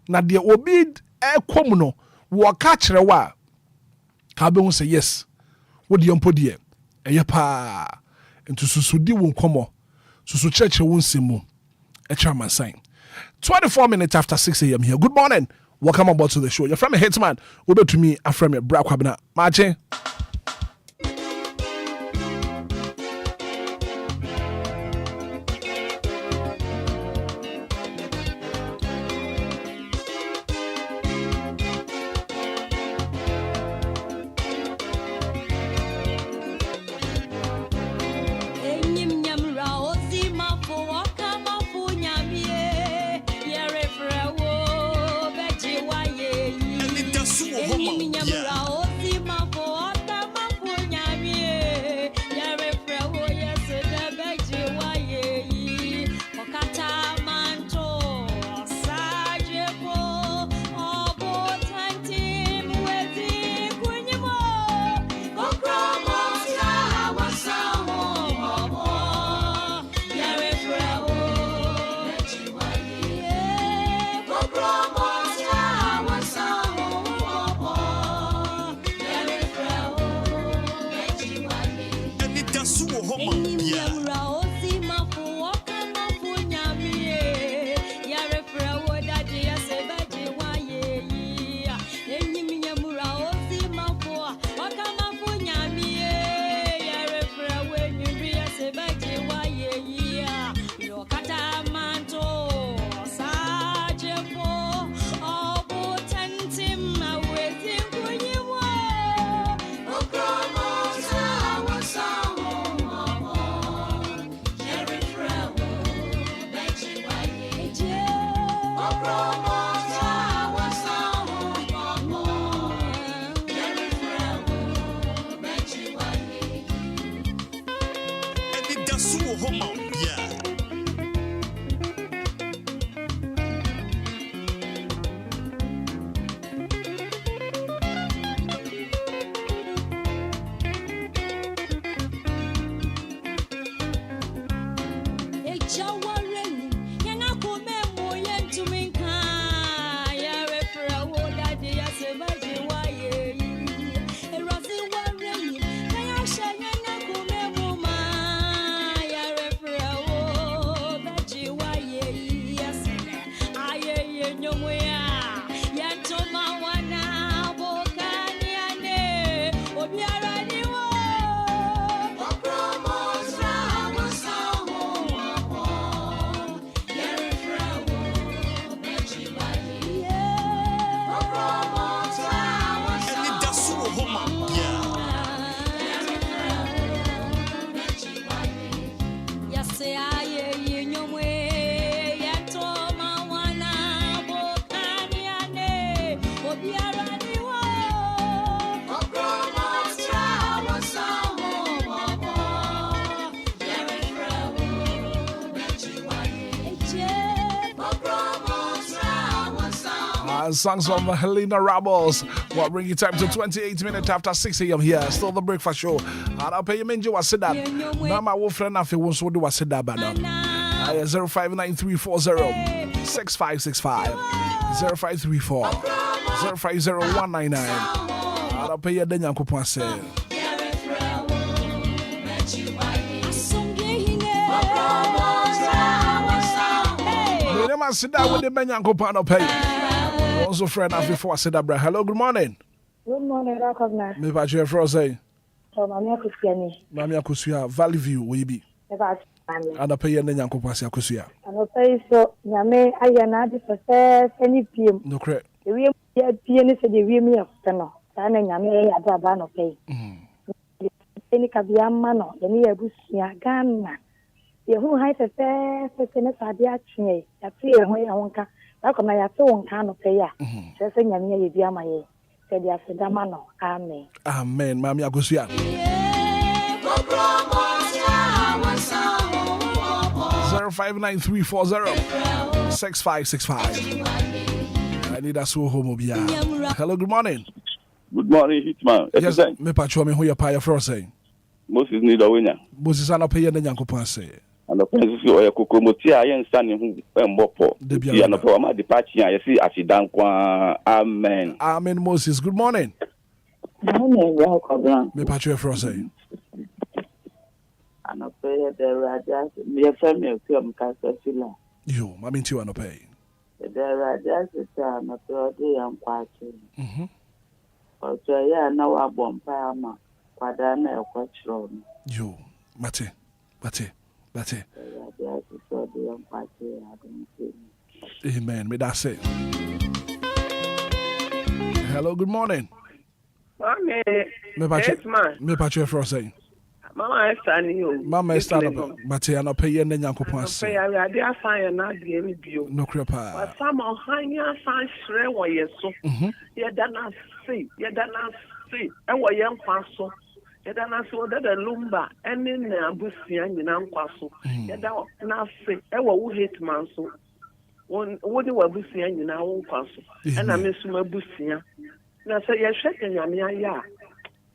na de obi kom no wo ka kire wa ka be hu say yes wo de mpo de eye pa ntu susudi wo nkomo susu church wo nsemu e chairman sign 24 minutes after 6 a.m. here. Good morning. Welcome aboard to the show. You're from a Hitman. Over to me. I'm from a Bra Kwabena. Marche. Songs from Helena Rebels. What bring you time to 28 minutes after 6 a.m. here. Still the breakfast show. And I'll pay you menjo was said that. Now my wolf friend if you want to do was said that but 059340 6565 0534 050199. I'll pay you then Yankopon say. I sit down with the men Yankopon pay. Also, friend, before I said that, hello, good morning. Good morning, Rockabna. Me about you, Frosey. Mamma Kusiani. Mamma Kusia, Valley View, will you be? And I pay your name, Yankopasia Kusia. And I pay so, Yame, I am not the first any PM. No credit. The real pianist, the real me of Tano. And Yame, I have no pay. Any Kabiamano, the near Busia, Ghana. The who has a fair, fitness, I did actually, a fear away I won't. I come I so kind of prayer. Say Yamia, you dear my said the Afedamano. Amen. Amen, Mammy Agusia. 059340 6565. Anidaso Wɔhɔ. Hello, good morning. Good morning, Hitman. Yes, me patcho me who your pie for saying. Moses need a winner. Moses an opinion than Yankopon say. And the person who are Kokomotia and Sunny and Bopo. The and the former departure, I see as he done. Amen. Amen, Moses. Good morning. Welcome. Me patch your frosty. And I pay the Rajas, your family come Casafilla. You, I mean, you want to pay. The Rajas is a authority and party. Also, yeah, now I bomb Pama, Padana, what's wrong? You, Mate. Amen. May that say. Hello, good morning. Mommy, Hitman. Me patch your frosty. Mama Esther ni o. Mama Esther no Mate ana pay ye nyankopon ase. Pay ya de asan na de mi bio. No crepa. Wa sama hanya san hre wo ye so. Ye da na se. E wo ye nkwa so. Ye da na so da Lumba ene na abusia nyina nkwa so. Ye da na se. E wo wu Hitman so. Wo de wa abusia nyina wo nkwa so. E na me suma abusia. Na se ye hwe nyame aya.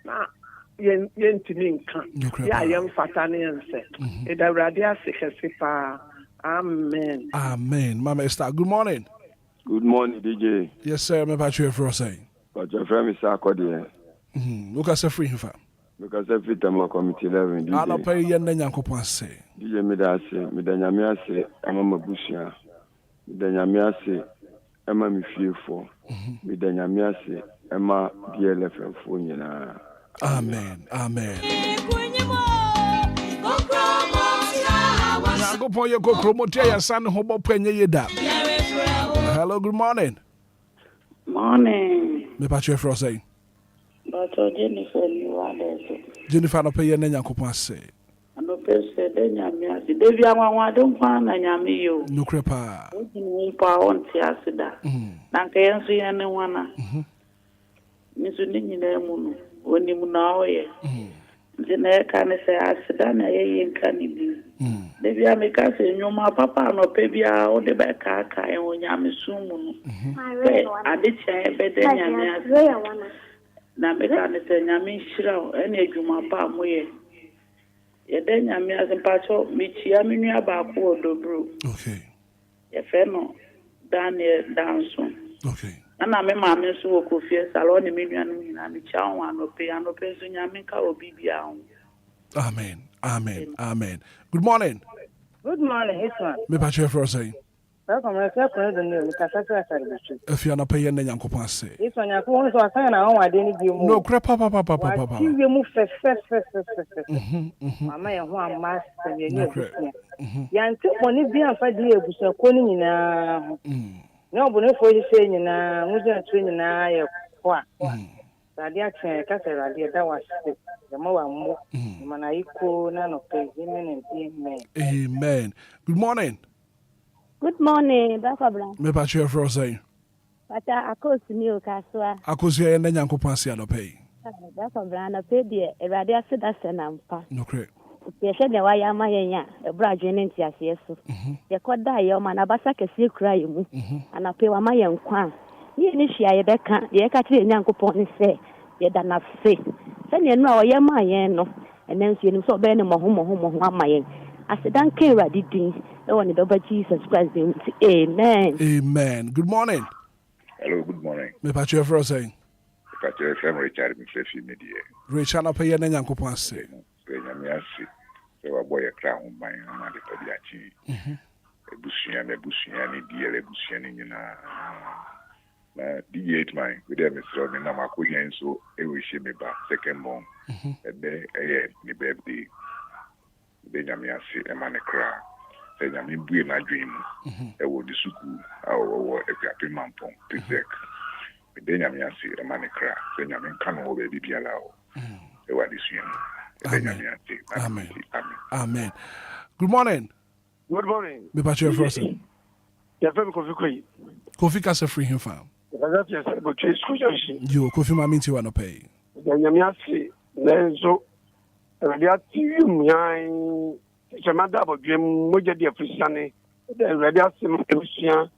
Na yentimi nka ya yem fatane ense edawrade asekese pa amen. Mama Esther, good morning. Good morning, DJ. Yes sir, me patch your frosty. But your friend is Akodi. Look at free him fa. Because every time I come to 11 DJ. Ana pay ye nyankopon ase. DJ me da ase, me da nyame ase, ama mabusia. Me da nyame ase, ama me fiefo. Me da nyame ase, ama DLFM fo nyina. Amen. Hello, good morning. Morning. Me patch your frosty. But Jennifer, you are there. Jennifer no pay ye nyankopon ase. Ano pese de nyame ase. Devi anwa don kwa na nyame yo. No crepa. Ni pa on ti asida. Na nka yenso ye ne wana. Misu ni nyina mu no. Oni mu na oye. Nze ka ne se asida na ye nka ni bi. Devi ameka se nyoma papa no pe bia o de be ka ka e onyame sumu no. Ade tia e be de nyame ase. Na meka ne se nyame hira ene adwuma pa moye. Ye de nyame ase pacho michia menua ba ko odobro. Okay. Ye fe no Daniel Danson. Okay. Ana me ma me so ko fie salon ni menua no nyina mi cha won anope so nyame ka obi bia ho. Amen. Good morning. Good morning, Hitman. Me patch your frosty. Welcome, my friend. The name is If you are not paying the nyankopon ase. Hitman, you want to assign our own identity. No crepa papa. You move first. Mama, you want master, you know. Yanti money be and find the ebusa koni na. No, but for you saying na, we just training na ya kwa. Radia chen kase radia that was the more manaiko na no pay amen. Good morning. Good morning, Dr. Brown. Me patch your frosty. Pata akosi mi okaswa. Akosi ye nyankopon ase anope. Dr. Brown pe de radia sida senampa. No cre. Ye hwe de wa ya ma yenya e bra dwene nti ase so. Ye koda ye ma na basa kese kura ye mu. Anape wa ma ye nkwa. Ye ni hia ye beka ye ka kire nyankopon ni se ye da na se. Se ne no a ye ma ye no. Enen so ye ni so be ne mo ho ama ye. Asidan ke radidin e woni do ba Jesus Christ. Amen. Good morning. Hello, good morning. Me patch your frosty. Patch your FM Richard me fresh media. Richard na pay ye nyankopon ase. Nyame ase. Se wa boy kra ho ban na de padi achi. Ebusuya ni DL ebusuya ni nyina. Na Hitman we dey Mr. Me na makohia nso e we hye me ba second born. Ebe ni birthday. De nyame ase e ma ne kra. Se nyame bue na dwen mu. E wo di suku awo efiape mampon pizek. De nyame ase e ma ne kra. Se nyame kan wo be bibia la o. E wa di suya. Amen. Good morning. Good morning. Me patch your frosty. Ya fẹ́ mi Kofi. Kofi kase free him fam. Ẹ̀ka fi ẹsẹ̀ bọ̀ tí sukuu yẹn ṣe. Yo, Kofi ma minti wa no pay. Nyàmí ase n'enso ẹ̀rọ̀dẹ̀ ati yum yan ṣẹ̀má dàbọ̀ dùn mu mọ́jà di ẹ̀fọ́ sani ẹ̀rọ̀dẹ̀ ase mu ẹ̀bùsùn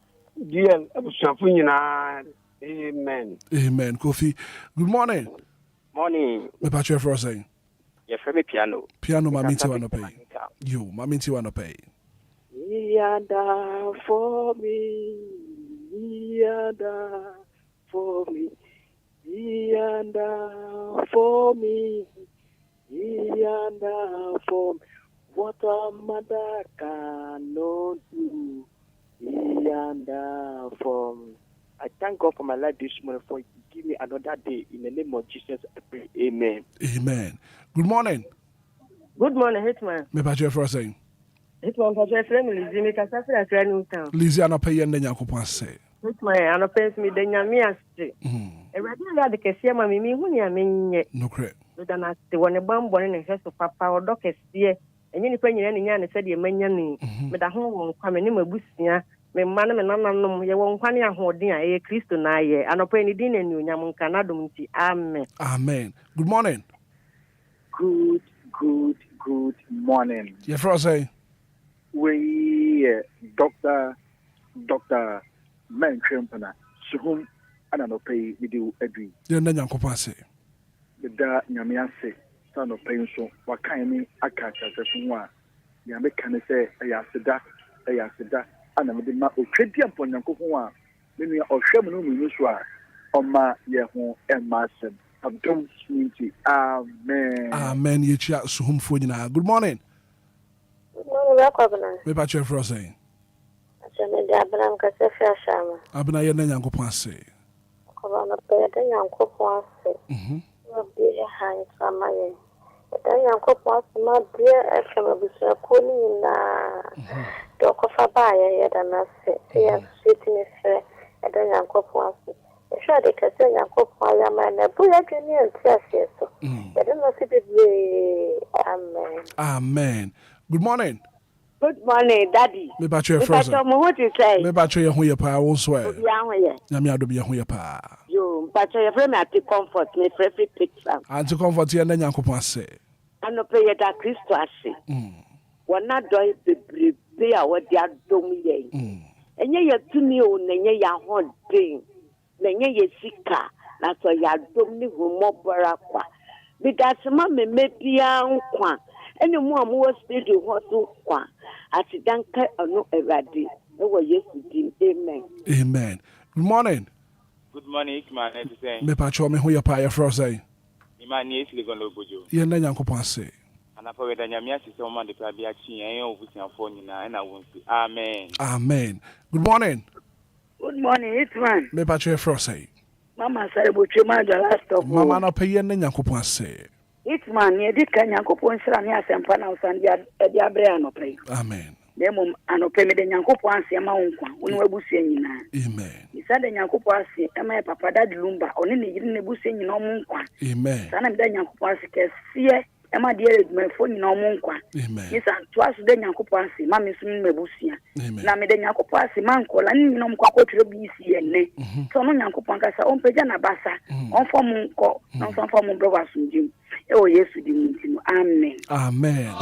díẹ̀ ẹ̀bùsùn fún nyinaa. Amen. Kofi. Good morning. Morning. Me patch your frosty. Ya fẹ́ mi piano. Piano ma minti wa no pay. You, Mammy Tiwano pay. Yada for me, yada for me, yada for me, yada for me. What a mother cannot do, yada for me. I thank God for my life this morning for give me another day in the name of Jesus. I pray. Amen. Amen. Good morning. Good morning, Hitman. Me patch for saying. Hitman, for your friend, Lizzie, make a suffer at New Town. Lizzie, I no pay and then Yakupon say. Hitman, I no pay me, then Yamia Street. A regular the Cassia, mammy, when you mean yet. No credit. But then I say, when a bomb born in the house of Papa or Doctor Steer, and any penny and yan said your many, but a home won't come in a busia. Me man me no ye won kwani ahoden a ye Kristo na ye anopa ni din enu nyam kana dum ti amen. Amen. Good morning. Good morning. Your first say we Dr. Menkrempana suhum ana no pay video edwi. Ye na Yakupon say. Da nyame ase sa no pay so wakan ni aka chase fun a ya me kan say ya seda ana me ma otwedi amponyankofo a me nua ohwem no mu so a oma ye ho emasem abdom swinti amen. Amen. Ye chia suhum fo nyina. Good morning. Good morning, welcome. Me patch for saying. Achame da Abraham ka se fa shama. Abna ye na Yakupon say. Ko ba na pe da Yakupon say. Obia han samaye. Da Yakupon ma bia FM busa ko ni na. Doko fa ba ye da na se. Ya sweet me fe da Yakupon say. Sure de ka se Yakupon ya ma na bu ya twani antia so. Da no se be amen. Amen. Good morning. Good morning, Daddy. Me patch for saying. What you say? Me patch ye ho ye pa won swear. Obia Nyame ado be ye ho ye pa. Yo, but your friend at the comfort, me free picture. Anti comfort ye na Yakupon say. Ano pay that Christo ase. Wana doi bebrebe a wo dia dom ye. Enye ye tumi o nenye ya hodin. Nenye ye sika na so ya dom ni humo bora kwa. Bidasema me mebia nkwa. Ene mu amu studio ho so kwa. Atidanka ano erade. E wo Yesu din. Amen. Amen. Good morning. Good morning, Hitman. Me patch me ho ye pa ye for say. Imani is legon lobojo. Ye na Yakupon say. And I forget that Yamia is the man the Prabia Chin and your phone and I won't see. Amen. Amen. Good morning. Good morning, Hitman. Me patch for say. Mama say buchima the last of Mama no pay ye na Yakupon say. Hitman ye di kan Yakupon sra ni asempa na usandia e abre anope. Amen. Demo anope me de Yakupon ase ma wonkwa woni wabusu nyina. Amen. Isa de Yakupon ase e ma papa dad Lumba oni ne yiri ne busu nyina omunkwa. Amen. Sana me de Yakupon ase kese Emma dear my phone no monkwa. Amen. Yes, and twice the Yakupon ase ma me sum mebusia. Amen. Na me de Yakupon ase man kola ni no mkwa kwotro bi isi ene. So no Yakupon kasa on peja na basa. On form nko, on form bro wasundim. E o Yesu di mutino. Amen. Amen.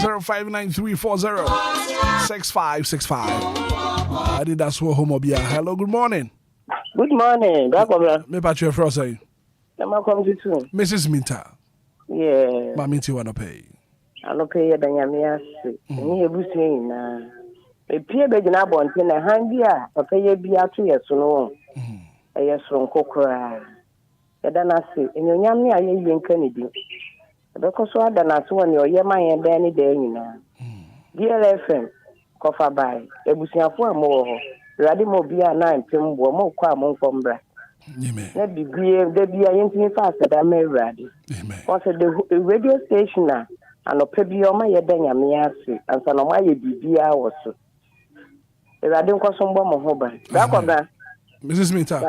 0593406565. Anidaso Wɔhɔ Obia. Hello, good morning. Good morning. Welcome. Me patch your frost say. Am come to too. Mrs. Minta. Yeah. Ma Minta wanna pay. I no pay Benjamin. Ni ebusi na. E pie be gina bonte na handi a papa ye bia to yeso no. E yeso nkokora. E da na se enyonyam ni aye ye nka ne di. E be ko so ada na so woni oye man ye da ni da nyina. DLFM kofa bai ebusiafo amowo ho. Radi mo bia na mpem bo mo kwa mo nkombra. Amen. Na bibie da bia yentini fa asada ma radi. Amen. Once the radio station na anope bia o ma ye da nyame ase ansa no ma ye bibia wo so. Radi nkoso mbo mo ho ba. Da ko ba. Mrs. Minta.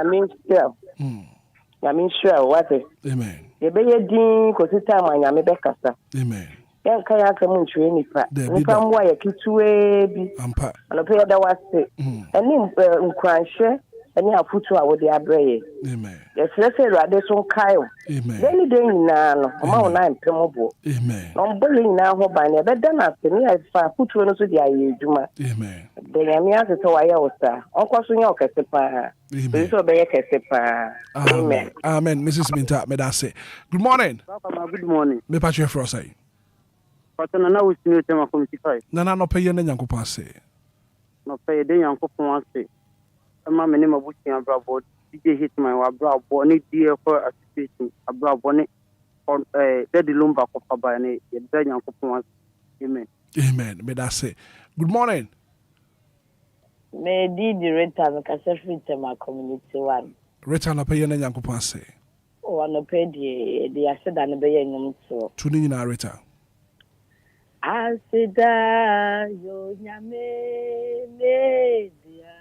Nyame sure what? Amen. Ye be ye din ko sita ma nyame be kasa. Amen. Yan kaya ka mun chwe nipa. Nipa mwa ya kitue bi. Ampa. Anope ya da wase. Eni nkwanhwe eni afutu a wo de abreye. Amen. Yes, Rade so kayo. Amen. Then day na no, ma wona mpembo. Amen. No mbo ye na ho ban e be da na se ni afa futu no so di aye adwuma. Amen. Benyamia to wire osa. Onko so nya okese pa. So be kese pa. Amen. Amen. Mrs. Minta, me that say. Good morning. Good morning. Me patch you for say. Patana na we sinu tema committee 5. Na no pay ye na Nyankopon say. No pay de Nyankopon say. Ama me ne mabuti abrabo DJ Hitman wa abrabo ne DLFM association abrabo ne Daddy Lumba ko fa ne ye de Nyankopon. Amen. Amen. Me that say. Good morning. Me di director me kase free tema community 1. Rita no pay ye na Nyankopon say. O no pay di aseda ne be ye nyum so. Tuni nyina Rita. Aseda yo nyame ne dia.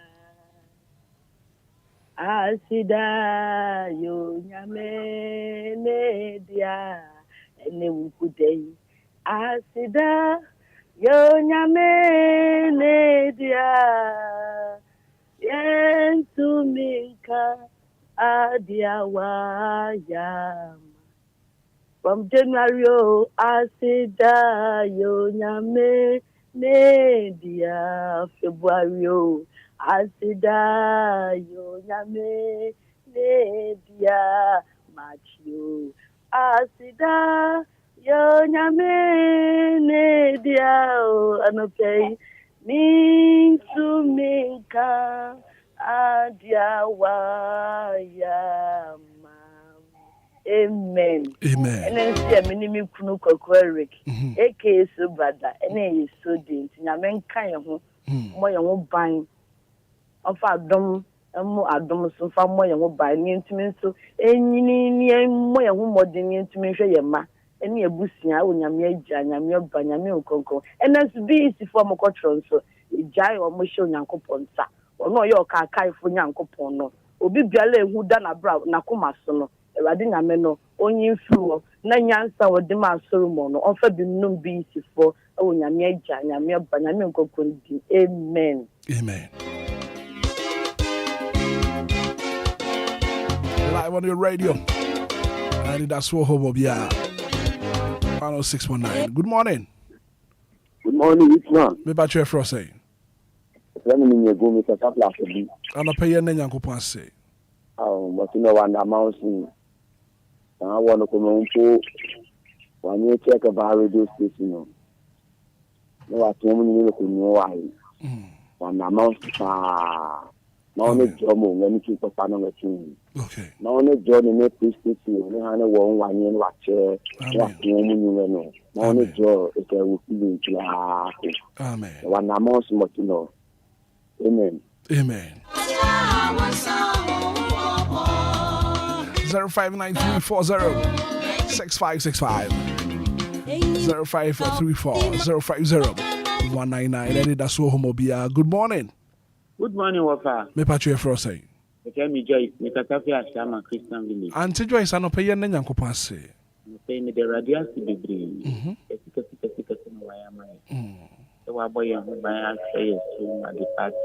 Aseda yo nyame ne dia. Ene wukudei. Aseda yo nyame ne dia. Yentu minka adia wayam. From January, Asida yo nyame ne dia. February, Asida yo nyame ne dia. March yo, Asida yo nyame ne dia. Anope mintu minka adia wayam. Amen. Amen. And then see a minimum kunu kokoric. Aka so brother. And then so dint. Namen kind of more young buying of our dom and more adom so far more young buying intimate so any more young more than intimate yama. Any a busia when Yamia Banyamio Conco. And that's be for my cotron so jai or musho yanko ponsa. Or no your car for yanko pono. Obi biale who done a brow nakuma sono. Radin ameno onye fluo na nyansa wode ma asoro no onfa bi nnum bi sifo o nyame agya nyame ba nyame nkokondi. Amen. Amen. Live on your radio. Anidaso Wɔhɔ Obia. 106.9. Good morning. Good morning, Hitman. Me ba twa fro say. When me go me ta pla for bi. Ana pay na Nyankopon say. But no one announcing. I want to come on to when you check about radio station. No, I told me you know why. One amount now only job when you keep up on the team. Okay. Now only job in a police station, you have one year watch what you know. Now only job is a will be Amen. One amount much you know. Amen. Amen. 0593406565 0534050199 Anidaso Wɔhɔ. Good morning. Good morning, Wafa. Me patch for say. Me Joyce, me Katafi Ashama Christian Village. Auntie Joyce ano pay na Nyankopon say. Me pay me the radiance bebre. Esika no waya mai. E wa boy ho ban say so at the party.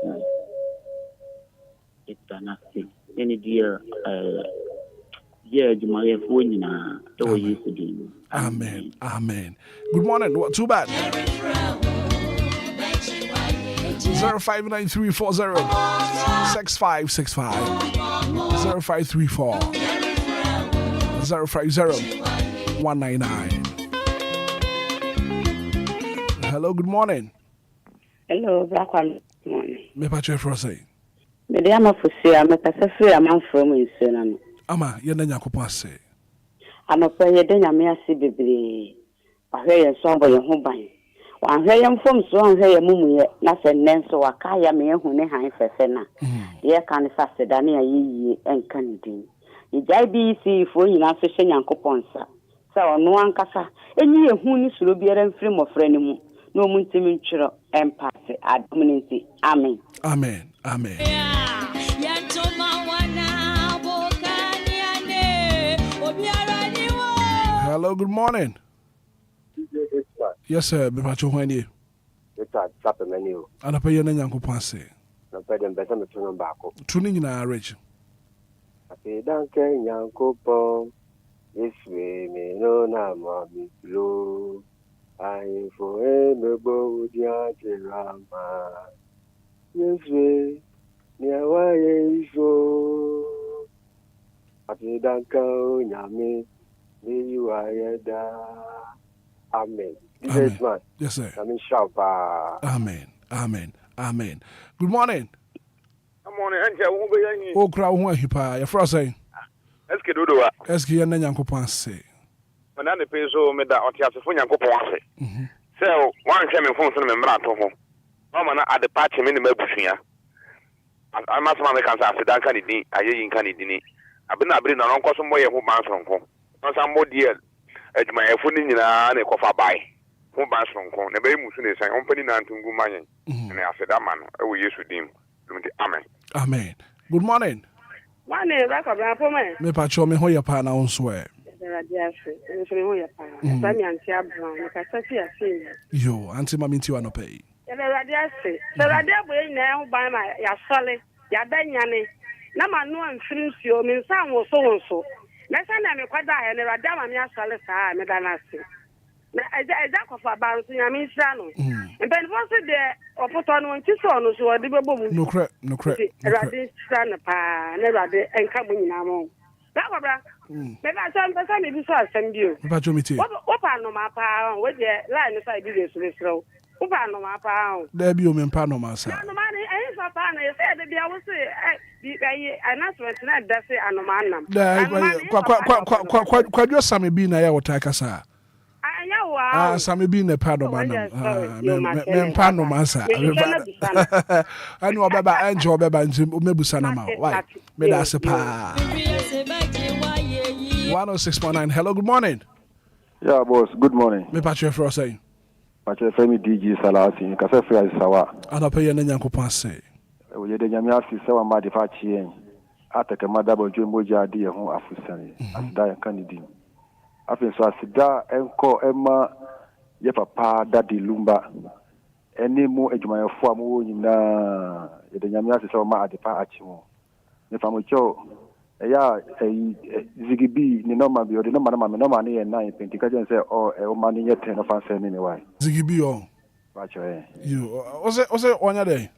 It's Ganasi. Any dear yeah, Jumaya for nyina. E wo yesu. Amen. Amen. Good morning. What too bad. 0593406565 0534050199. Hello, good morning. Hello, Black one. Good morning. Me patch for say. Me dey am for say am kasa free am from insane. Ama ye na Nyankopon say. Anopa ye de nyame ase bebre. Ahwe ye so bo ye ho ban. Ahwe ye mfom so ahwe ye mumu ye na se nen so waka ya me hu ne han fefe na. Ye kan fa se da na ye enka ndin. Ye jai bi si fo nyina so hye Nyankopon sa. Sa ono ankasa enyi ye hu ni suro biara mfiri mofra ni mu. Na omu ntimi ntwero empathy adminity. Amen. Amen. Amen. Hello, good morning. Yes, sir. Me patch when you. It's a trap menu. Ana pay na Nyankopon say. No pay them better me turn back. Tuni nyina rich. Ati danke Nyankopon. This way me no na ma mi blow. I for me bo dia jerama. Yes, Niawa Yeso. Atidanka Nyame. Amen. Amen. Yes, sir. Amen. Amen. Good morning. Good morning. Oh, crowd, who are you? Your first saying? Eski Dodoa. Eski and Yankopan say. When I pay so me that Otiasifun Yankopan say. So, one came in from some Mrato. Mama at the party minimum bushia. I must make us after that candidate. I ain't candidate. I've been on Uncle some way who bounce from home. Some more dear. At my phone in a coffee by. Who bounce from home. The baby Musun is an opening and to go money. And I said, that man, I will use with him. Amen. Amen. Good morning. Morning, Raka, me pacho me ho ya pa na on swear. Yo, auntie mami ti wa no pay. Na manu amfiri nsuo me nsa wo so na sa na me kwada he ne rada ma me asale saa me da na se na eja kofa ba nso nya me nsira no mben fo se de opoto no nti so no so de bebo mu no cre rada sira na pa na rada enka mu nyina mo da kwabra me ba sa me bi so asem bio me ba chomiti wo pa no ma pa wo de line so bi de so upa no ma pa there be o me pa no ma sa no ma ni e so pa na e se de bia wo se bi announcement na da se anoma nam kwa same bi na ya wota kasa anya wa same bi na pa no ma nam me pa no ma sa ani obeba enje obeba nti mebusa na ma why me da se pa 106.9 hello good morning yeah boss good morning me pa che for say Pache Femi DG Salasi, Kasa Fria Sawa. Anapaya Nanyankopan say. We the Yamiasi Sawa Madi Fachi, Ataka Madabo Jumboja Dia Hon Afusani, Asda Candidim. Afin so Asida, Enko Emma, Yepapa, Daddy Lumba, any more Ejuma Famu na the Yamiasi Sawa Adipa Achimo. If I'm with you, Zigibi, Ninoma, or the number of money and 9 Pentikajan say, or money yet 10 of us anyway. Zigibi on. You was it one day?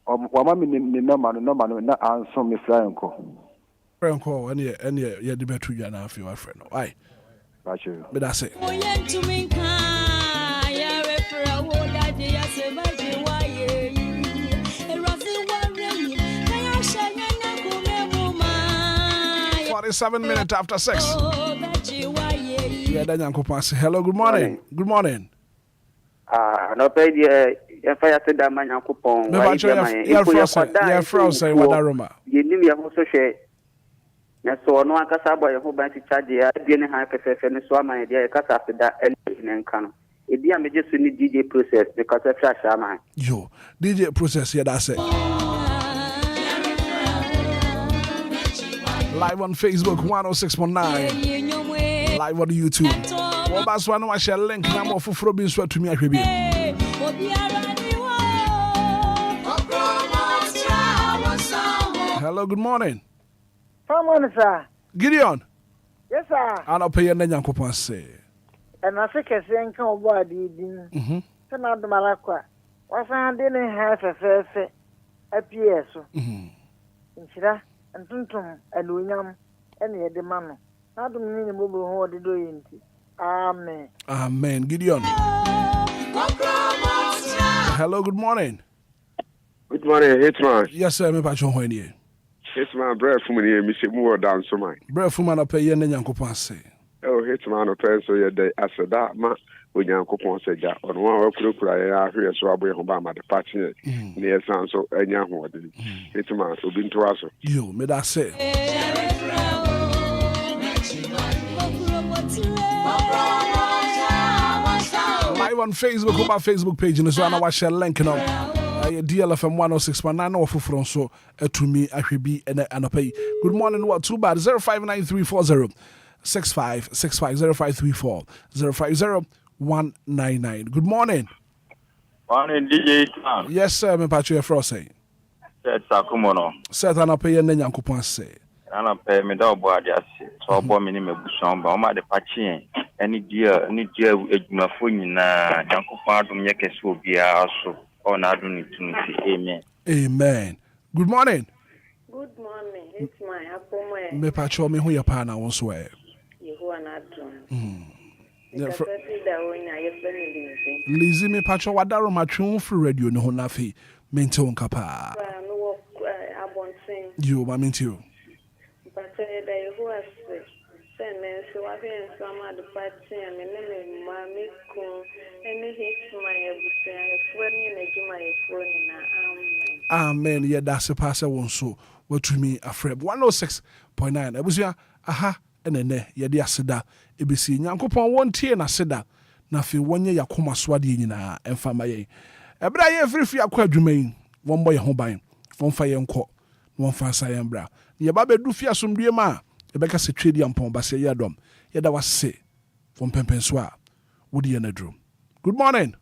Wamami Ninoma, no answer me Franco. Franco, and yeah, the better you and my friend. Why? But that's it. Seven minutes after 6. Yeah, hello, good morning. Good morning. No pay the fire to the man coupon. Yeah, frozen. What are Roma? You knew you also share. So no Casaba, who by to charge the DNA hyperface and so my idea, because after that, and can. It be a major DJ process because of flash. Yo, DJ process, yeah, that's it. Live on Facebook 106.9. Live on YouTube. Well, that's why I share link now for Frobin Sweat to me. Hello, good morning. Good morning, sir. Gideon. Yes, sir. I'll pay your name. Say. And I think I say, come over the dinner. Send out the Malacqua. What's I didn't have a fair appears. And Tuntum and William and the man. Not the minimum who are doing it. Amen. Amen. Gideon. Hello, good morning. Good morning, Hitman. Yes, sir. Me patch on here. Hitman, bread for me, Mr. Moore down so mine. Bread for man, I pay you and Yanko say. Oh, Hitman, a person, your day. I said that, man. When Yanko said that, on one of the I hear so I will Obama the party near San so and young one. Hitman, who've been to us. You, me that say. Live on Facebook, on my Facebook page, and so I know I share link now. DLFM 106.9 or from so to me, I should be and I pay. Good morning, what too bad 059340 6565 0534 050199. Good morning. Morning, DJ. Yes, sir. Me patch for say. Set Sakumono. Set an pay and Yankupon say. And pay me dog boy just so boy minimum bushon, but my the patching. Any dear, a phone in Yankupon to make a swoop be also. on Aduni Tunisi. Amen. Amen. Good morning. Good morning. It's my appointment. Me pacho me who your partner wants way. You who are not drunk. Lizzie me pacho wadaro matchung for radio no nafi. Minto nkapa. You ma minto. But they who are so I think some of the party and my name Mammy Coon and Hitman Amen. Yeah, that's a passer one so what to me a friend 106.9. I was ya aha and then yeah the asida ebisi nyankopon one tie na asida na fe wonye yakoma swade nyina emfa maye ebra ye free akwa adwuman won boy ho ban won fa ye nko won fa sa ye mbra ye ba bedu fi asomdue ma ebeka se twedi ampon ba se ye dom ye da wase won pempenso a wodi ye na drum. Good morning.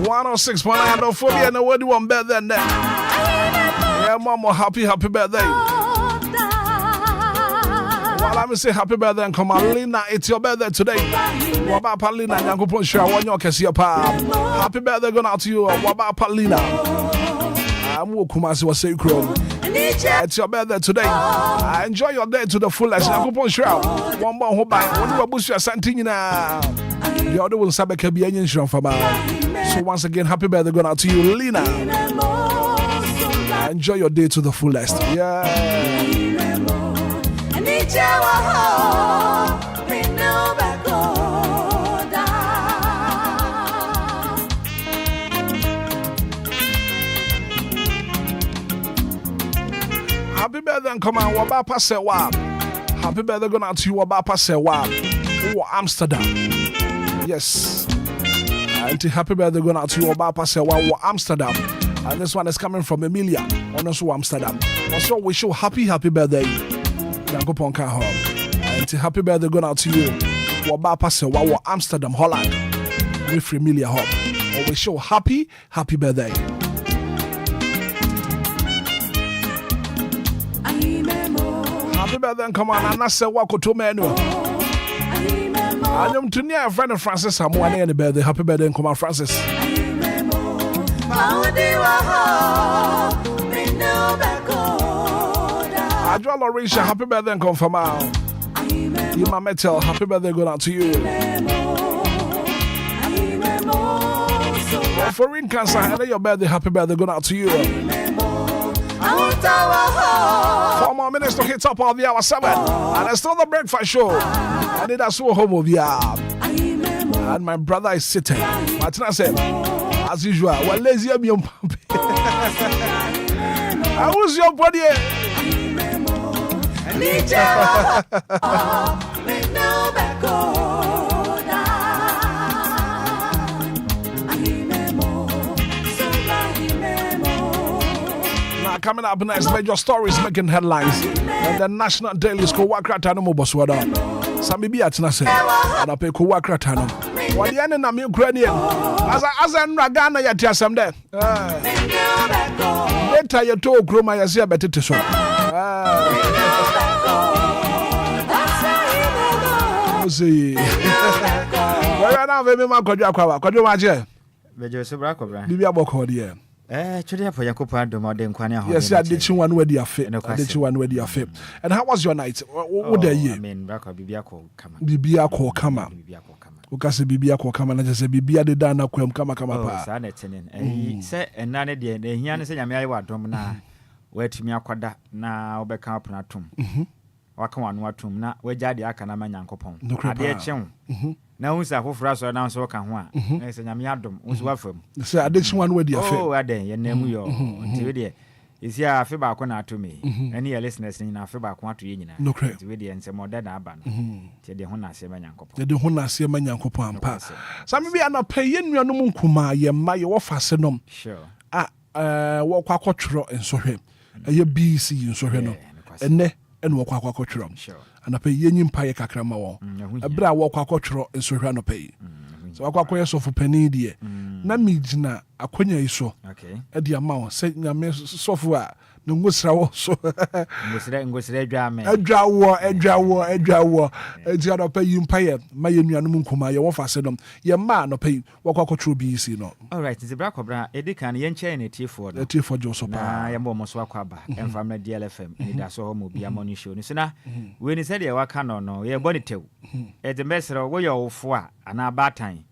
$106.9 Phobia, and what do you want better than that? Yeah, Mama, happy birthday. Well, let me say happy birthday and come on, Lina. It's your birthday today. Waba Palina, Yankupon Shah, one your Cassia Pam. Happy birthday going out to you, Waba Palina. I'm Wokumasi was say crow. It's your birthday today. Enjoy your day to the fullest. Yankupon Shah, one more who buy, one more bush, Santina. The other will Sabeka be an insurance for so once again, happy birthday going out to you, Lina. Enjoy your day to the fullest. Yeah. Happy birthday and come on, Wabapa Sewa. Happy birthday going out to you, Wabapa Sewa. Oh, Amsterdam. Yes. And happy birthday going out to you, Wabapa Sewa, Amsterdam. And this one is coming from Emilia, and also Amsterdam. Also, we show happy birthday. Yankopon home. And happy birthday going out to you, Wabapa Sewa, Amsterdam, Holland. With Emilia home. Or we show happy birthday. Happy birthday and come on, and that's a walk to menu. I'm to near a friend of Francis. I'm one any birthday. Happy birthday and come on, Francis. I draw Larisha. Happy birthday and come from out. You my metal. Happy birthday going out to you. For in cancer, I know your birthday. Happy birthday going out to you. 4 more minutes to hit up on the hour 7. And it's still the breakfast show. Anidaso Wɔhɔ Obia. And my brother is sitting. Martina said, as usual, well, lazy of you. How was your body? Coming up next, major stories making headlines. And the National Daily School Wakrata no Moboswada. Samibi Atnase. And I pay Kuwakratano. What the end of Ukrainian? As I Ghana Yatia some day. Later you told Groma Yazia better to show. See. Where are now? Maybe my Kodjaka. Kodjomaje. Bejosobra Cobra. Bibia Boko, dear. Today for Yakupa Domode Enquires. Yes, I did you one where the affair. I did you one where the affair. And how was your night? What day you? I mean, Bracco Bibiaco come. Bibiaco come. Ukasi Bibiaco come and just say Bibia de Dana Quem come. Sanetin. Say, and none of the Yan say, I Domina. Where to me aquada now become Natum. Wakawan Watum, na Wejadi Akanama Yankopon. No credit. Now, who's a whole phrase or now so can one? There's an Yamiadum, who's welcome. Say, I did one with the affair. Oh, I did, your name, your is here a feedback on to me. Any listeners in a feedback want to you. No credit with the and some more than Aban. Till the Hona Semanyanko. The Hona Semanyanko pass. Some may not pay in your Numunkuma, ye my offasenum. Sure. Walk quattro and so him. A BC in so him. And ne. And walk quattro. Sure. And I pay yen pie cacrama. A bra walk quattro and so run pay. So I quack so for penny dear. Namijna, a quenya is so. Okay. At the amount, sent your software. No musra so. A drawer. It's got to pay you pay. My union Munkuma, your offer said them. Your man no pay walk quattro BC no. All right, it's a black cobra, a dick and yen chain a tea for the tea for Joseph. I am almost wakaba and from the DLFM. Anidaso Wɔhɔ money show. Nisana, when he said you were canon, no, you're bonnet too. At the messer, where you're for an bad time.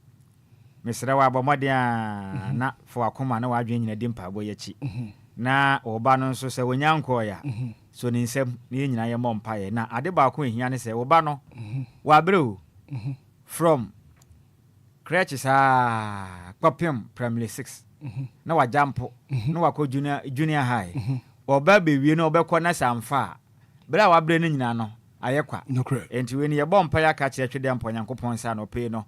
Mr. Wabamodia, not for a command, no, I drink in a dimper, boy, na Obano so say when young koya. So in some in your mom pie. Now, at the balcony, Yanni say, Obano, Wabru from Cratches, Copium, Primary 6. No, I jump, no, I call junior high. oba be wie no obekọ na samfa bra wa bre no nyina no ayekwa enti we ni ye bom pa ya ka kire twede ampa Nyankopɔn sa no pe no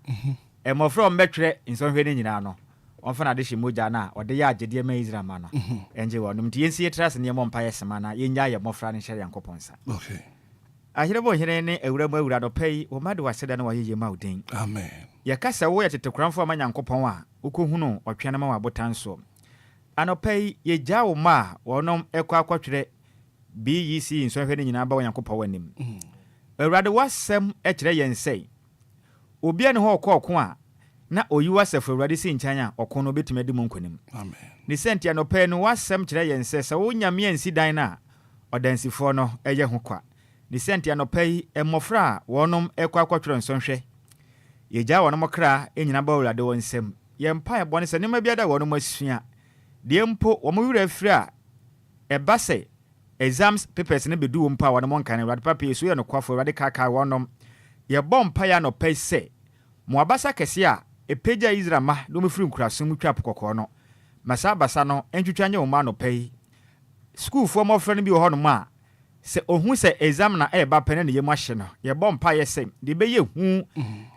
emofro mbetwere nsonhwe ne nyina no onfa na de hye moja na ode ya agede ma Israel ma no enje wonum ti yensie trust ne mom pa ya sema na yenya ye mofra ne hye Nyankopɔn sa okay ahire bo hire ne awura do pei wo made waseda na wayeye ma odin amen ya kasa wo ya tetekranfo ma Nyankopɔn a ukohunu otwena ma wabotanso anopei ye jawo ma wonom ekwa akwatwere BEC nsonhwe ne nyina ba Nyankopɔn wanim awurade wasem ekire yensei Obia ne ho okoko a na oyiwa sefo awurade si nkyanya a okono betime di mu nkonim amen ni senti anopei no wasem kire yense se wo nyame ansi dan na odansifo no eye ho kwa ni senti anopei emofra wonom ekwa akwatwere nsonhwe ye ja wonom kra enyina ba awurade wonsem ye mpa e bone se nema biada wonom asua de mpo wo wura afiri a eba se exams papers ne bedu mpa wonom nkan awurade papa yesu ye no kwafo awurade kaka wonom ye bompa ya no pɛ se mo abasa kese a epeja Israel ma do mfiri nkurasum twa pokoko no masa basa no entwitwanye wo ma no pɛ school fo mo frɛ no bi wo no ma se ohun se exam na eba pɛ ne ye mahye no ye bompa ye se de be ye hu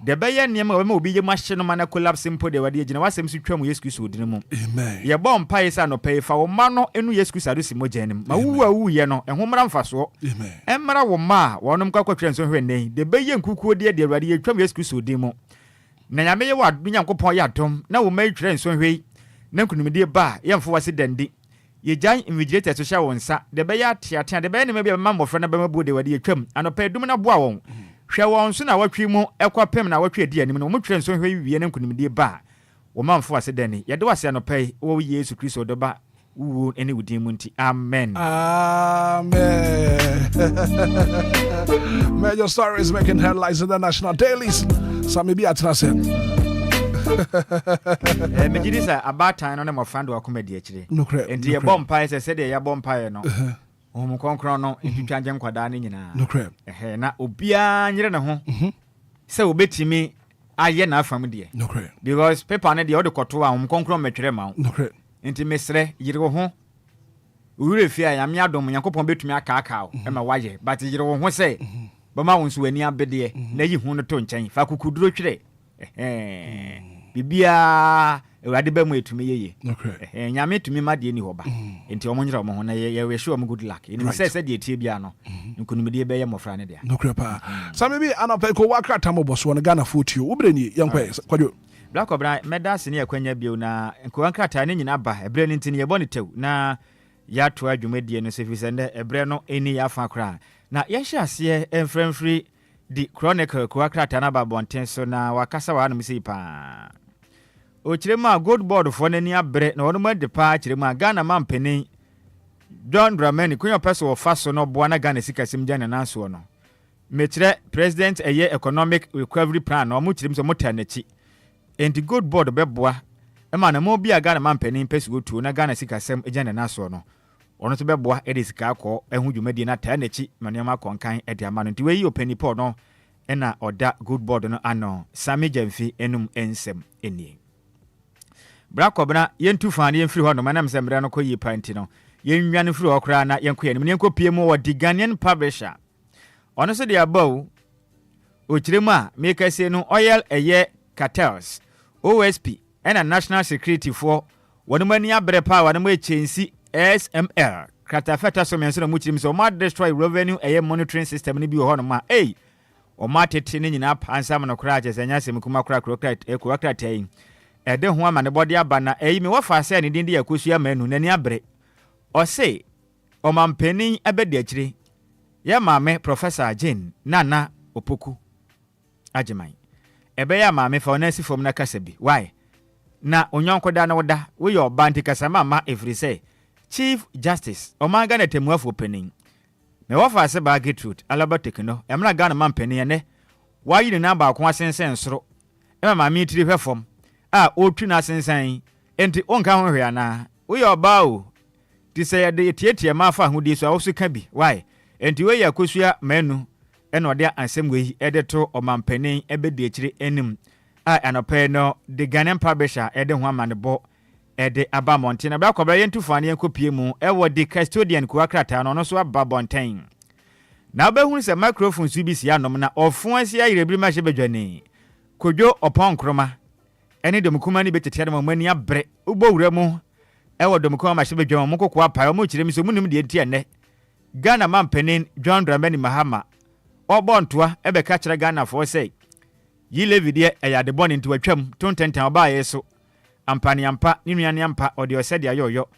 de be ye niam we ma obi ye mahye no ma na collapse mpo de wade agina wasem si twam Yesu Kristo odin mu amen ye bompa ye sa no pɛ fa wo ma no enu Yesu Kristo adosi mojanim ma wu ye no ehun mra mfaso amen emra wo ma wonom kwakwatwere nso hwenen de be ye nkukuo de de wade ye twam Yesu Kristo odin mu na nyame ye wa Nyankopɔn ya dom na wo ma twere nso hwei na nkunumde ba ye mfo wase dandi ye jan invigilator to sha wonsa de be ya tiatia de be ne be ma mmofra na be ma bude wade ye twam anopa dum na boa won hwe won so na watwi mu ekwapem na watwi adi anim no mo twere nso hwei wie ne nkunumde ba wo ma mfo wase dani ye de wase anopa wo Yesu Kristo do ba wo ene wudin mu nti amen amen major stories making headlines in the national dailies some be at nasem Mejidisa abatan no ne mofando akomadi akire enti ye bompa se de ye bompa no ohum konkron no ntwitwanje nkwada ne nyina na obia nyire ne ho se obetimi aye na afam de because paper ne de odekoto a ohum konkron metwere ma enti mesre yire ho owure fia ya me adom Nyankopɔn betumi aka o e ma waye but yire ho se bama won so wani abede na yi hu no to nkyɛn fa kukuduro twere bibia ewade ba mu etumi yeye nyame tumi ma de ni hoba enti omonyira omo ho na ye hwe om good luck eni se de etie bia no nkunumde be ye mofra ne de nokrepa some bi anapa ko wakrata mo boso no Ghana footio ubreni Enquires kwadwo black obra medase ne akwanya bio na nkuwa nkrata ne nyina ba ebre ne ntini ye bone tew na ya to adwumadie no se fi sende ebre no eni ya fa kra na ye hye ase enfremfri di chronicle ko akrata na babonten so na wakasa wa no misi pa o kirema gold board fo nani abre na wono ma de pa kirema Ghana mampeni John Dramani kunyo peso of faso no boa na Ghana sikasim jana nanso no metire president eye economic recovery plan no mo kirim so motanachi and gold board beboa e ma na mo bia Ghana mampeni peso go tu na Ghana sikasem jana nanso no ono to beboa e de sika akọ ehu dwumadi na tanachi manema konkan e de amano nti we yi openipo no e na oda gold board no ano Sami Jamfi enum ensem enie Brakobna yentu fane yemfiri ho no manam sembre no koyi panti no yenwane firi ho kra na yenko yanim yenko pie mu wo Ghanaian publisher ono so de abaw o kiremu a make say no oil eye cartels OSP and a national security for wonu mani abre pa wonu ma chensi SML kratafeta so menso no mu kirim so ma destroy revenue eye monitoring system ni bi ho no ma o ma tete ni nyina pa ansam no kra je senya sem kuma kra tai ede ho ama ne body aba na eyi me wafa ase ne din de yakosu ya manu nani abre o se o mampeni abedi akire ya maame Professor Jane Nana Opoku Ajiman ebe ya maame fa onasi fom na kasa bi why na onyonkoda na woda we your banti kasa mama every say Chief Justice o manga na temuafo penin me wafa ase ba get truth alaba tekino emra Ghana mampeni ne wayi ne na ba ko asensen soro e maame tiri hwefom otu na sensan enti onka ho hwe ana wo yo ba o ti se ya de tietie ma fa ho di so awosu ka bi why enti we ya kosua manu ena ode ansem we ede to omampanin ebedi akire enim anope no the Ghanaian publisher ede ho amanebo ede aba monten na bra kwabra yentu fane yenkopie mu ewo de custodian ku akrata no so aba bonten na obehunu se microphone su bi si anom na ofo asi ayirebiri ma hyebedwane kodwo opon kroma ene de mukuma ni betete de mamani abre ubowura mu ewo de mukuma ma hyebedwane mu kokwa pa mu kiremi so munim de enti ene Ghana mampanin John Dramani Mahama obontoa ebeka kire Ghana for say yi levidie eyade boni nti watwam tontentan oba yeso ampani ampa ninuane ampa ode osede ayoyo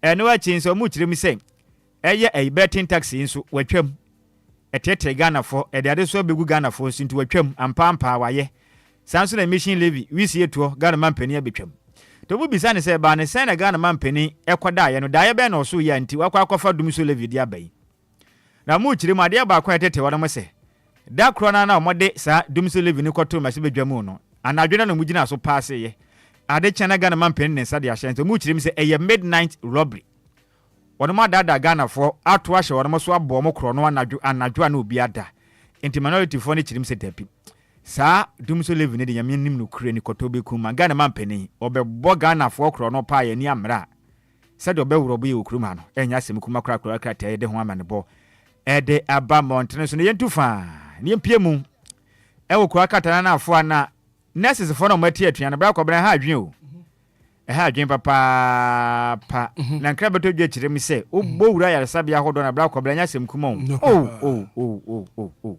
eno achi nso mu kiremi say eye betting taxi nso watwam etete Ghana for ede ade so begu Ghana for nso nti watwam ampa waye sanso na mission levy wisi etuo Ghana mampanin abetwam to bu bisa ne say ba ne say na Ghana mampanin ekoda ye no da ye be na so ya nti wakwa akofa dum so levy dia bai na mu kiremi ade ba akwa etete wona mo say da krona na omode sa dumso levi ni kwato ma se bedwamu no anadwena no mugina so pass ye ade chana Ghana mampanin ne sa de ahye nto mu kirim se eye midnight robbery wono ma dada Ghana for ato ahye wono mo so abo mo kro no anadwo na obi ada enti minority for ne kirim se tapi sa dumso levi ne de nyame nim no kure ni kwato be kuma Ghana mampanin obebo Ghana for kro no pa ye ni amra se de obewuro bo ye okuruma no enya asem kuma kra ta ye de ho amane bo ede aba mountain so ne yentu fa ne mpie mu ewo kwa katana na afo na nurses for no mati atuan bra kwabran ha adwen o ha adwen papa na nkra beto dwe kire mi se obo wura yare sabia hodo na bra kwabran nya sem kuma o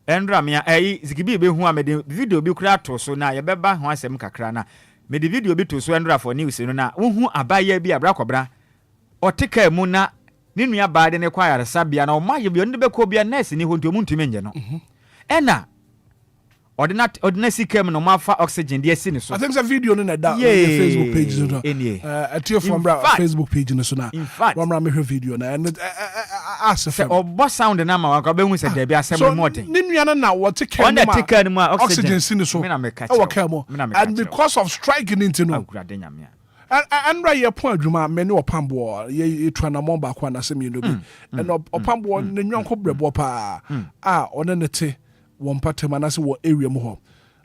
endra mia zigibi be hu amede video bi kura to so na ye beba ho asem kakra na me de video bi to so endra for news no na wo hu abaya bi abra kwabran otika mu na ni nua baade ne kwa yare sabia na o ma ye bi onde be ko bia nurse ni ho nti omuntumi nje no ena ordinary sikem no mafa oxygen de asi ne so I think the video no na da on your Facebook page no atio from bra Facebook page no so na wamra me video na and asefem obo sound na ma wa be hu se da bia asem mo den ni nua na what take ma oxygen si ne so e wa kamo and because of striking into no agurade nyame and right your point adwuma me ne opambo ye twana mo ba kwa na sem ye no bi and opambo ne nwanko brebo pa one ne te won patem na se wo area mo ho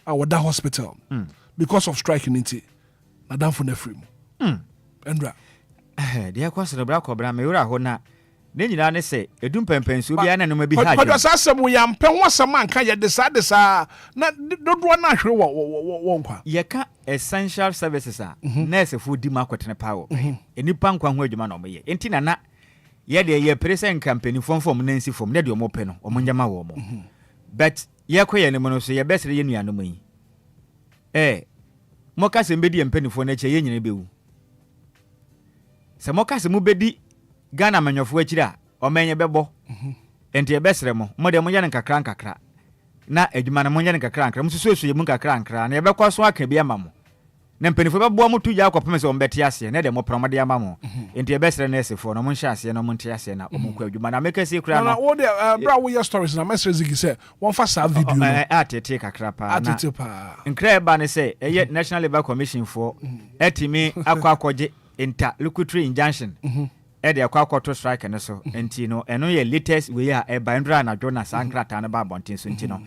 wo da hospital because of striking into na dan for na free mo endra dia kwa se bra ko bra me wura ho na ne nyina ne se edum pempensu bia na no ma bi ha kwa sa asem ya mpem wasem anka ye de sa na dodo na hwe wo nkwa ye ka essential services nurse fu di ma kwetene pawo enipa nkwa ho adwuma na omye enti na ye de ye present company form na nsi form na de omope no omnyama wo mo but ye koye ne mo no so ye besere ye nuano mo yi moka se mbedi empanifo na che ye nyine bewu se moka se mu bedi Ghana manyofo akira o menye bebo enti ebesere mo de mo yane nkakra na adwuma na mo yane nkakra mususu ye mu nkakra na ye bekwa so aka bia mamo na mpanifo bebo mo tuja akopem se o mbeti ase na de mo promode ya mamo enti ebesere na esefo no mo nhya ase na mo ntia ase na o mo kwa adwuma na meka se kura no na wo de bra wo your stories na message zigi se won fa sa video no atete kakra pa na atete pa nkra ba ne se eye National Labour Commission for etimi akwakoje interlocutory injunction de akwakoto strike ne so enti no eno ye latest we ya bandra na Jonas Sankrata na ba bontin so enti no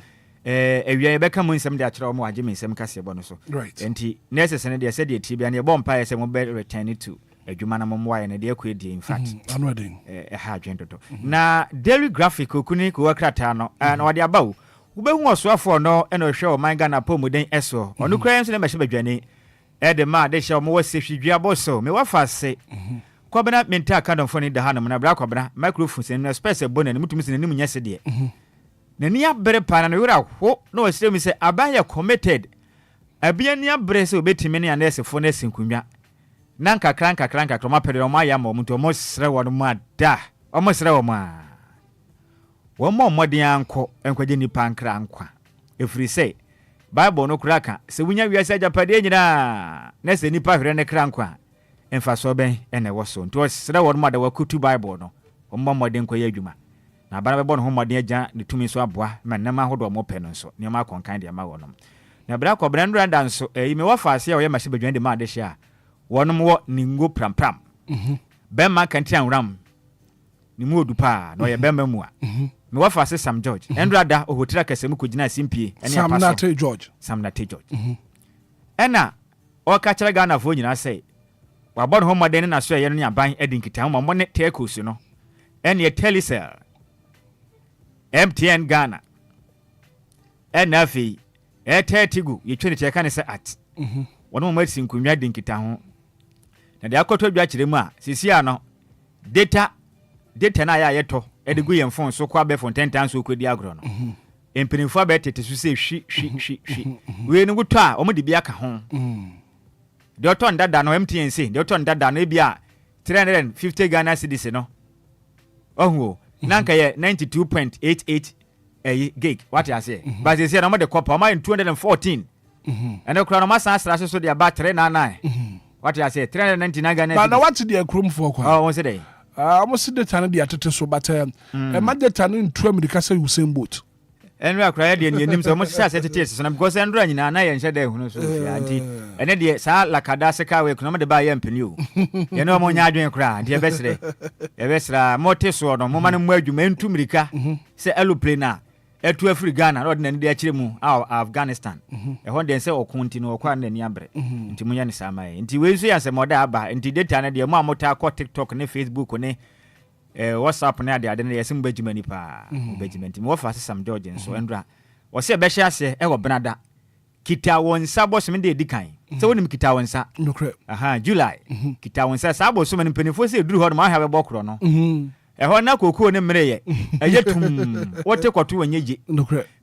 ewia beka mu nsem de akere mo agye me nsem kase bo no so enti necessary de se de tibia ne bo mpa ye se mo be return to adwuma na mo mwa ne de akwedi in fact anodin ha adwendodo na daily graphic okuni ko wakrata no na wade abawo ubehu osoafo no eno hwe o man Ghana pomuden eso onu kran nso ne mehye badwane de ma de hye o mo wase hwidua boso me wafase kwabena menta kandom foni da hanum na bra kwabena microphone na space bona ne mutumi sene nim nyase de na ni abere pa na wura ho na wasire mi se abaya committed abia ni abere se obetimi ne anesefo na sinkunwa na nkakra ma pede o ma ya mo mto mo sere wo ma da o mo sere wo ma wo mo modin anko enkwaje ni pankra ankwa efiri se Bible no kuraka se wunya wiase ajapade nyina na se nipa hwere ne kra ankwa emfa so ben ene wo so nto sere wo ma da wakutu Bible no o mo modin kwa ya adwuma na bana be bo no ho modin agya ne tumi so aboa ma nema hodo mo pe no so ne ma konkan de ma wo no na bra ko brandra danso me wo faase ya wo ye ma se badwan de ma de hia wonom wo ningo prampram ben ma kanti anram ni mu odupa no ye ben ma mu a me wo faase Sam George endrada ohotira kasem ko gina simpie ene apaso Sam Nate George ena o ka kire Ghana fo nyina say wa bɔ ho modern na so ye no aban edi nkita mo ne telcos no ene Telecel MTN Ghana ena fi Tigo ye twene te ka ne say at wono mo masi nkunwa di nkita ho na de akoto dwa kire mu a sisia no data na ya yeto edi gu ye phone so kwa be phone 10 times so kwedi agro no empinifo abetete so say hwi we no guto a omo de bia ka ho de oton dada no MTN say de oton dada no bia 350 Ghana cedis no ohu nanka ye 92.88 gig what you say but they say no mo de copper ma 214 and the crown mass answer so de about 399 what you say 399 Ghana but now what the chrome for oh what's it almost the time the atete so but e ma de tanu ntu America say Usain Bolt and we are crying the nim so much say tests so because andra nyina na ye nhede hunu so anti ene de sa lakada seka we kuno de ba ye mpani o ye no mo nya adwen kra de besra moteso no mo man mo adwuma ntu America say aeroplane etu afri Ghana no de na de akire mu Afghanistan e ho de se okunti no okwa na ni abre nti munya ni sama e nti we so ya se moda aba nti data na de mo amota ko TikTok ne Facebook ne WhatsApp na de na yesim bejimani pa bejimenti mo fa Sam George nso endra wo se be hye ase e wo benada kita wonsa boss me de edikan se wonim kita wonsa aha July kita wonsa sa boss me mpanifo se duru ho no ma ha be bokro no ho na kokoo ne mreye eyetum wote kwato wanyeje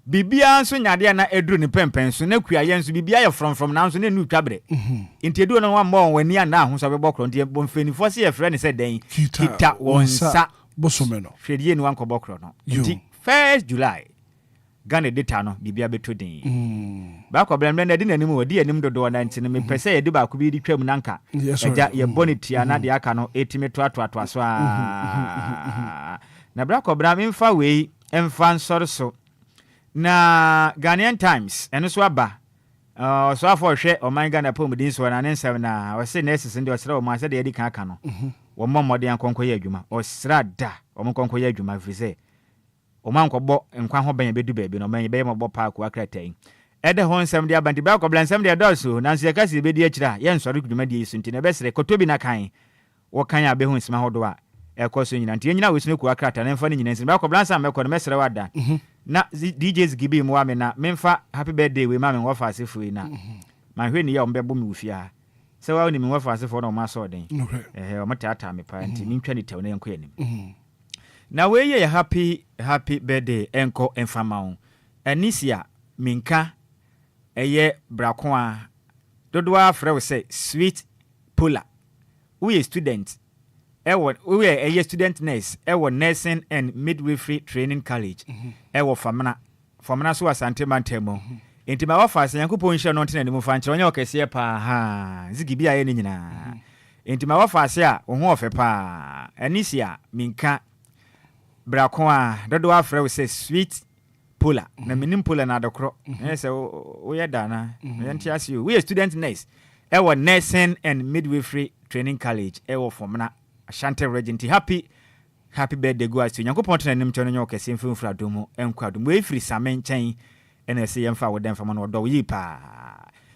bibia nso nyade na eduru ne pempen so na kua ye nso bibia ye from na nso ne nu twabre nti edu no wa mbɔ wani ana ho so be bokro nti bomfanifo se ye frɛ ne se den kita wonsa bosome no hwedie ni wankɔ bokro no nti 1st July Ghana data no bibia beto den ba ko blam na di nanim wodi anim dodo na nti ne mepɛ sɛ ye di ba ko bi di twam nanka eja ye bonitia na de aka no etime to so na bra ko bram mfa wei emfa nsɔre so na Ghanaian Times eno so aba so afọ hwe oman Ghana pomudin so na nsɛm na o se nurses ndi o sere o ma se de edi kan aka no wo mmɔmɔde ankonko ye adwuma o sra da o monkonko ye adwuma fise o man kɔbɔ nkwa ho ban bedu baabi no man be mɔbɔ park akratai ede ho nsɛm de abanti ba kɔbla nsɛm de dɔso na nso ye kasi be di akira ye nsɔre dwuma de yisu nti na be sere kotobi na kan wo kan ya be ho nsima hodo a ekoso nyina nti nyina wesune ku akrata na mfa ne nyina nsi ba kɔbla nsɛm mekɔ no mesere wada na DJs gibi mu ame na memfa happy birthday we ma me wo fa asefo na ma hwe ni ya ombebo me wufia se wa ni me wo fa asefo na o ma so den o mata me pa nti mentwa ni tew na enko yanim na we ye happy birthday enko enfama Anisia minka eye brako a dodo afre we say sweet pola we student we a student nurse nursing and midwifery training college famana so asante mantemo intima wa fa yankopon hye no ntena ni mu fa nkyere onye okese pa ha zigi bia ye ni nyina intima wa fa ase a wo ho ofe pa Anisia minka brako a dodo afre we say sweet pola na minim pola na adokro say wo ye dana yenti ase we a student nurse nursing and midwifery training college famana Ashante Regent happy birthday go as to Yankopon tena nim chono nyo kese mfimfra adomu enkwado we free samen chen ene se yemfa wo dem fama no do yi pa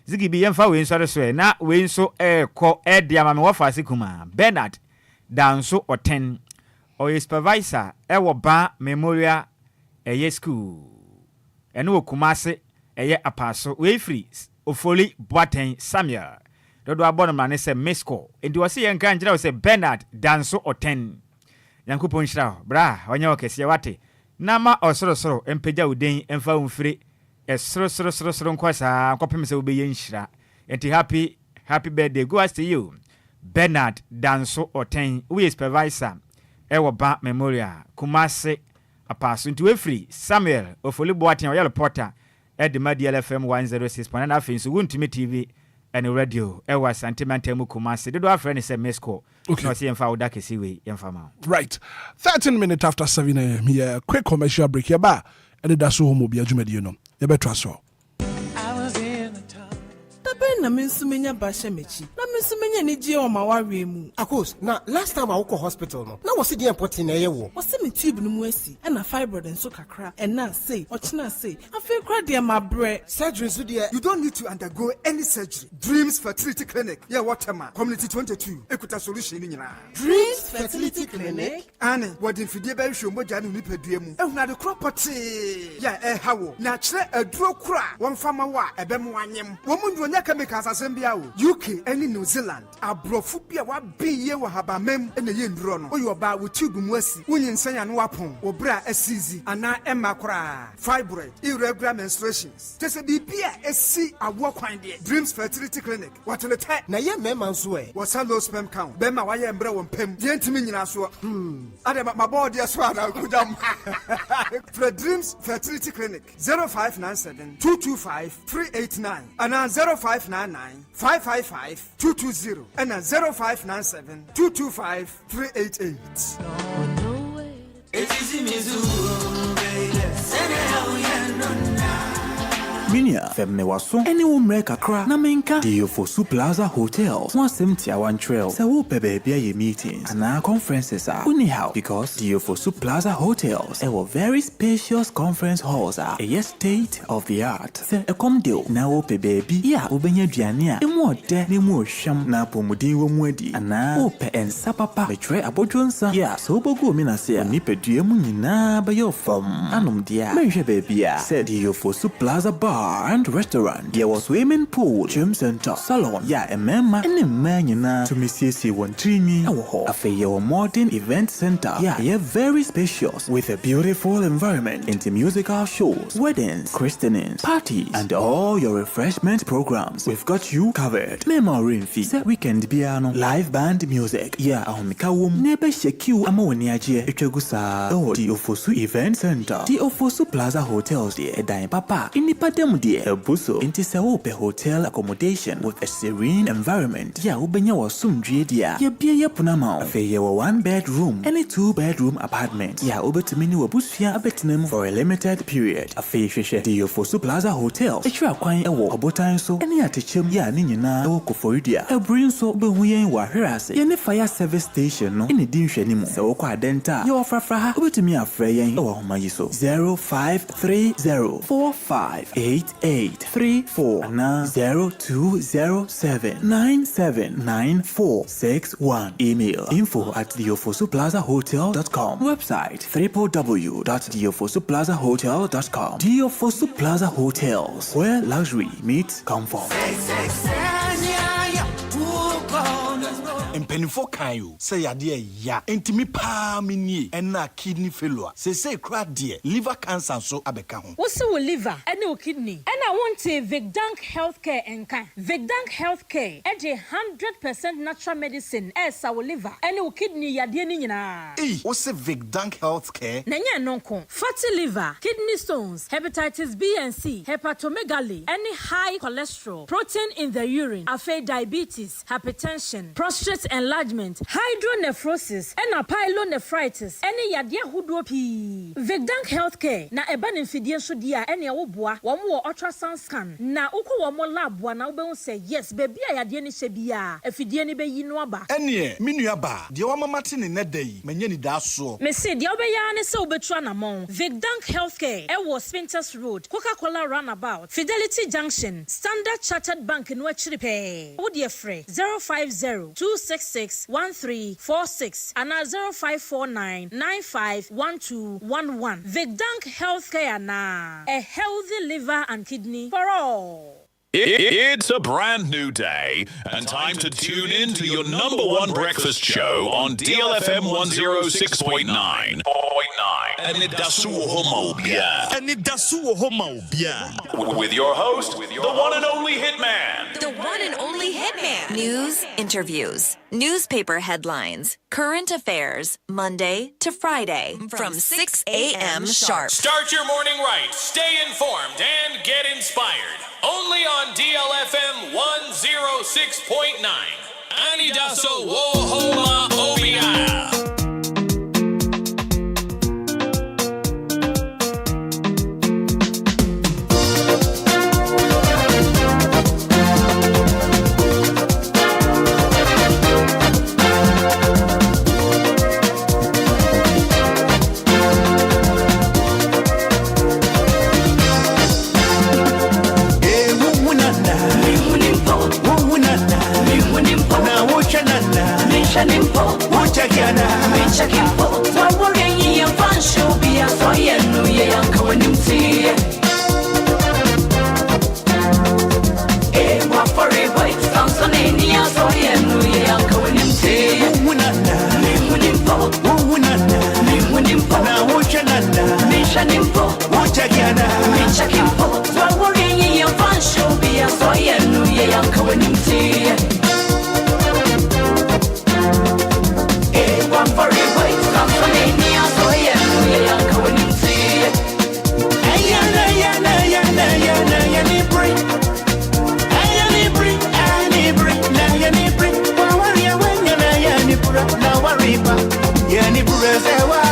zigi bi yemfa we nso so na we nso ko dia ma me wo fa sikuma Bernard danso oten o supervisor wo ba memorial school ene wo kumase apaso we free ofoli Boaten Samuel dodo abono mane se Mesco enti wo se yenka njira wo se Bernard danso oten Yankopon hira bra onye okese wate na ma osoro empeja uden emfa umfire esoro nkwasa nkopem se obeyen hira enti happy birthday go as to you Bernard danso oten we supervisor ewo ba memorial kumase apaso enti we free Samuel ofoli Boaten oyel reporter edema DLFM 106.9 afin so wuntumi TV and radio ewa sentimental kumase dodo afre ne se Mesco no se yemfa woda kesi we yemfa ma right 13 minutes after 7 a.m. here quick commercial break here ba Anidaso Wɔhɔ Obia dwumadi no ye betra so The na me nso menya ba hye mechi na me nso menya ni gie o ma wawe mu akos na last time I go hospital no na wose die important na ye wo wose me tube no mu asi na fibroid nso kakra na say ochina say afi kra de ma bre surgery so there you don't need to undergo any surgery. Dreams Fertility Clinic yeah Waterma Community 22 ekuta solution ni nyina. Dreams Fertility Clinic ane what in fidie ba hwe mogya no nipadua mu ehuna de property yeah hawo na kire aduro kura won fama wa ebem wanyem wo mu nyonya chemicals asem bia wo UK any New Zealand abrofu bia wa biye wa habamem ene ye nduro no oyo ba wo tube mu asi wonyi nsanya no wapon obra asizi ana emma kura fibroid irregular menstruations tese bibia esi awo kwan de Dreams Fertility Clinic what le te na ye mema nso was low sperm count bema wa ye mbre won pem ye ntimi nyina so ade ma board ye so ada kujam for Dreams Fertility Clinic 0597 225 389 and 0599 555 220 and 0597 225 388. Minia femme waso ene wo mre kakra na menka Diofosu Plaza Hotels one semti awan trail se wo pe baby ye meetings and conferences are anyhow because Diofosu Plaza Hotels a very spacious conference halls are a state of the art se e kom deal na wo pe baby ya obenya duane a emu ode ne mu ohwam na pomudin wo mu adi ana wo pe ensa papa betre abodwonsa ya so bogu mi na se ni pedue mu nyina ba yo fam anom dia menhwe baby a se Diofosu Plaza Bar and restaurant. There was swimming pool, gym center, salon. Yeah, a member and a man to Mrs. Wontrini. A modern event center. Yeah, very spacious with a beautiful environment into musical shows, weddings, christenings, parties, and all your refreshment programs. We've got you covered. Memory fee, weekend piano, live band music. Yeah, Mikawum, nebe shekiu amawaniaje, echegusa. Oh, Diofosu Event Center. Diofosu Plaza Hotels, dear, Dime Papa. Inipadem dear, Buso, into Saope Hotel accommodation with a serene environment. Ya ubenya wa sumdrie dia. Ya bia ya punama. Afe ya wa 1-bedroom and a 2-bedroom apartment. Ya ubetumini wa busfia abetinem for a limited period. Afe sheshe Diofosu Plaza Hotel. Echwa kwanye ewo obotan so. Eni atechem ya ninyina ewo koforidia. Ebrin so behuyen wa hirase. Ya ne fire service station no. Eni dinhwe ni mu. Se wo kwa adenta. Ya wafrafraha. Ubetumi afre yen ewa humayiso. 0530458834 na 0207979461. Email info@diofosuplazahotel.com. Website www.diofosuplazahotel.com. Diofosu Plaza Hotels, where luxury meets comfort. Mpenifo kayo say yade ya entimi pa mini ena kidney failure say kra de liver cancer so abeka ho wo se wo liver ena wo kidney ena wonte Vigdank Healthcare enka Vigdank Healthcare e de 100% natural medicine esa wo liver ena wo kidney yade ni nyina wo se Vigdank Healthcare na nya nonko fatty liver, kidney stones, hepatitis B and C, hepatomegaly, any high cholesterol, protein in the urine, afe diabetes, hypertension, prostate enlargement, hydronephrosis, and pyelonephritis, any yadia hudopi. Vigdank Healthcare, na eban infidian sodia, any awobwa, one more ultrasound scan, na uko one more lab, one album say yes, baby, I yadiani sebia, if you diani be yinwaba. Any, minuaba, the Wama Martin in that day, Anidaso. Messi, the Obia so betrana mon. Vigdank Healthcare, Ewo Spinters Road, Coca-Cola Runabout, Fidelity Junction, Standard Chartered Bank in Wechiripe. Would you free 050-266-1346 and 0549-951211. Vigdank Healthcare na a healthy liver and kidney for all. It's a brand new day and time to tune in to your number one breakfast show on DLFM 106.9. Anidaso Wɔhɔ with your host, the one and only Hitman. The one and only Hitman. News, interviews, newspaper headlines, current affairs, Monday to Friday from 6 a.m. sharp. Start your morning right, stay informed, and get inspired. Only on DLFM 106.9. Anidaso Wɔhɔ Obia. Yagana. Checking for what worrying in your fun show be a soy and New Year coming tea. One for a way, some for me, a soy and New Year coming tea. Ayana, any break. Any break, any break. Now worry when you're any break. Now worry, any break, say why?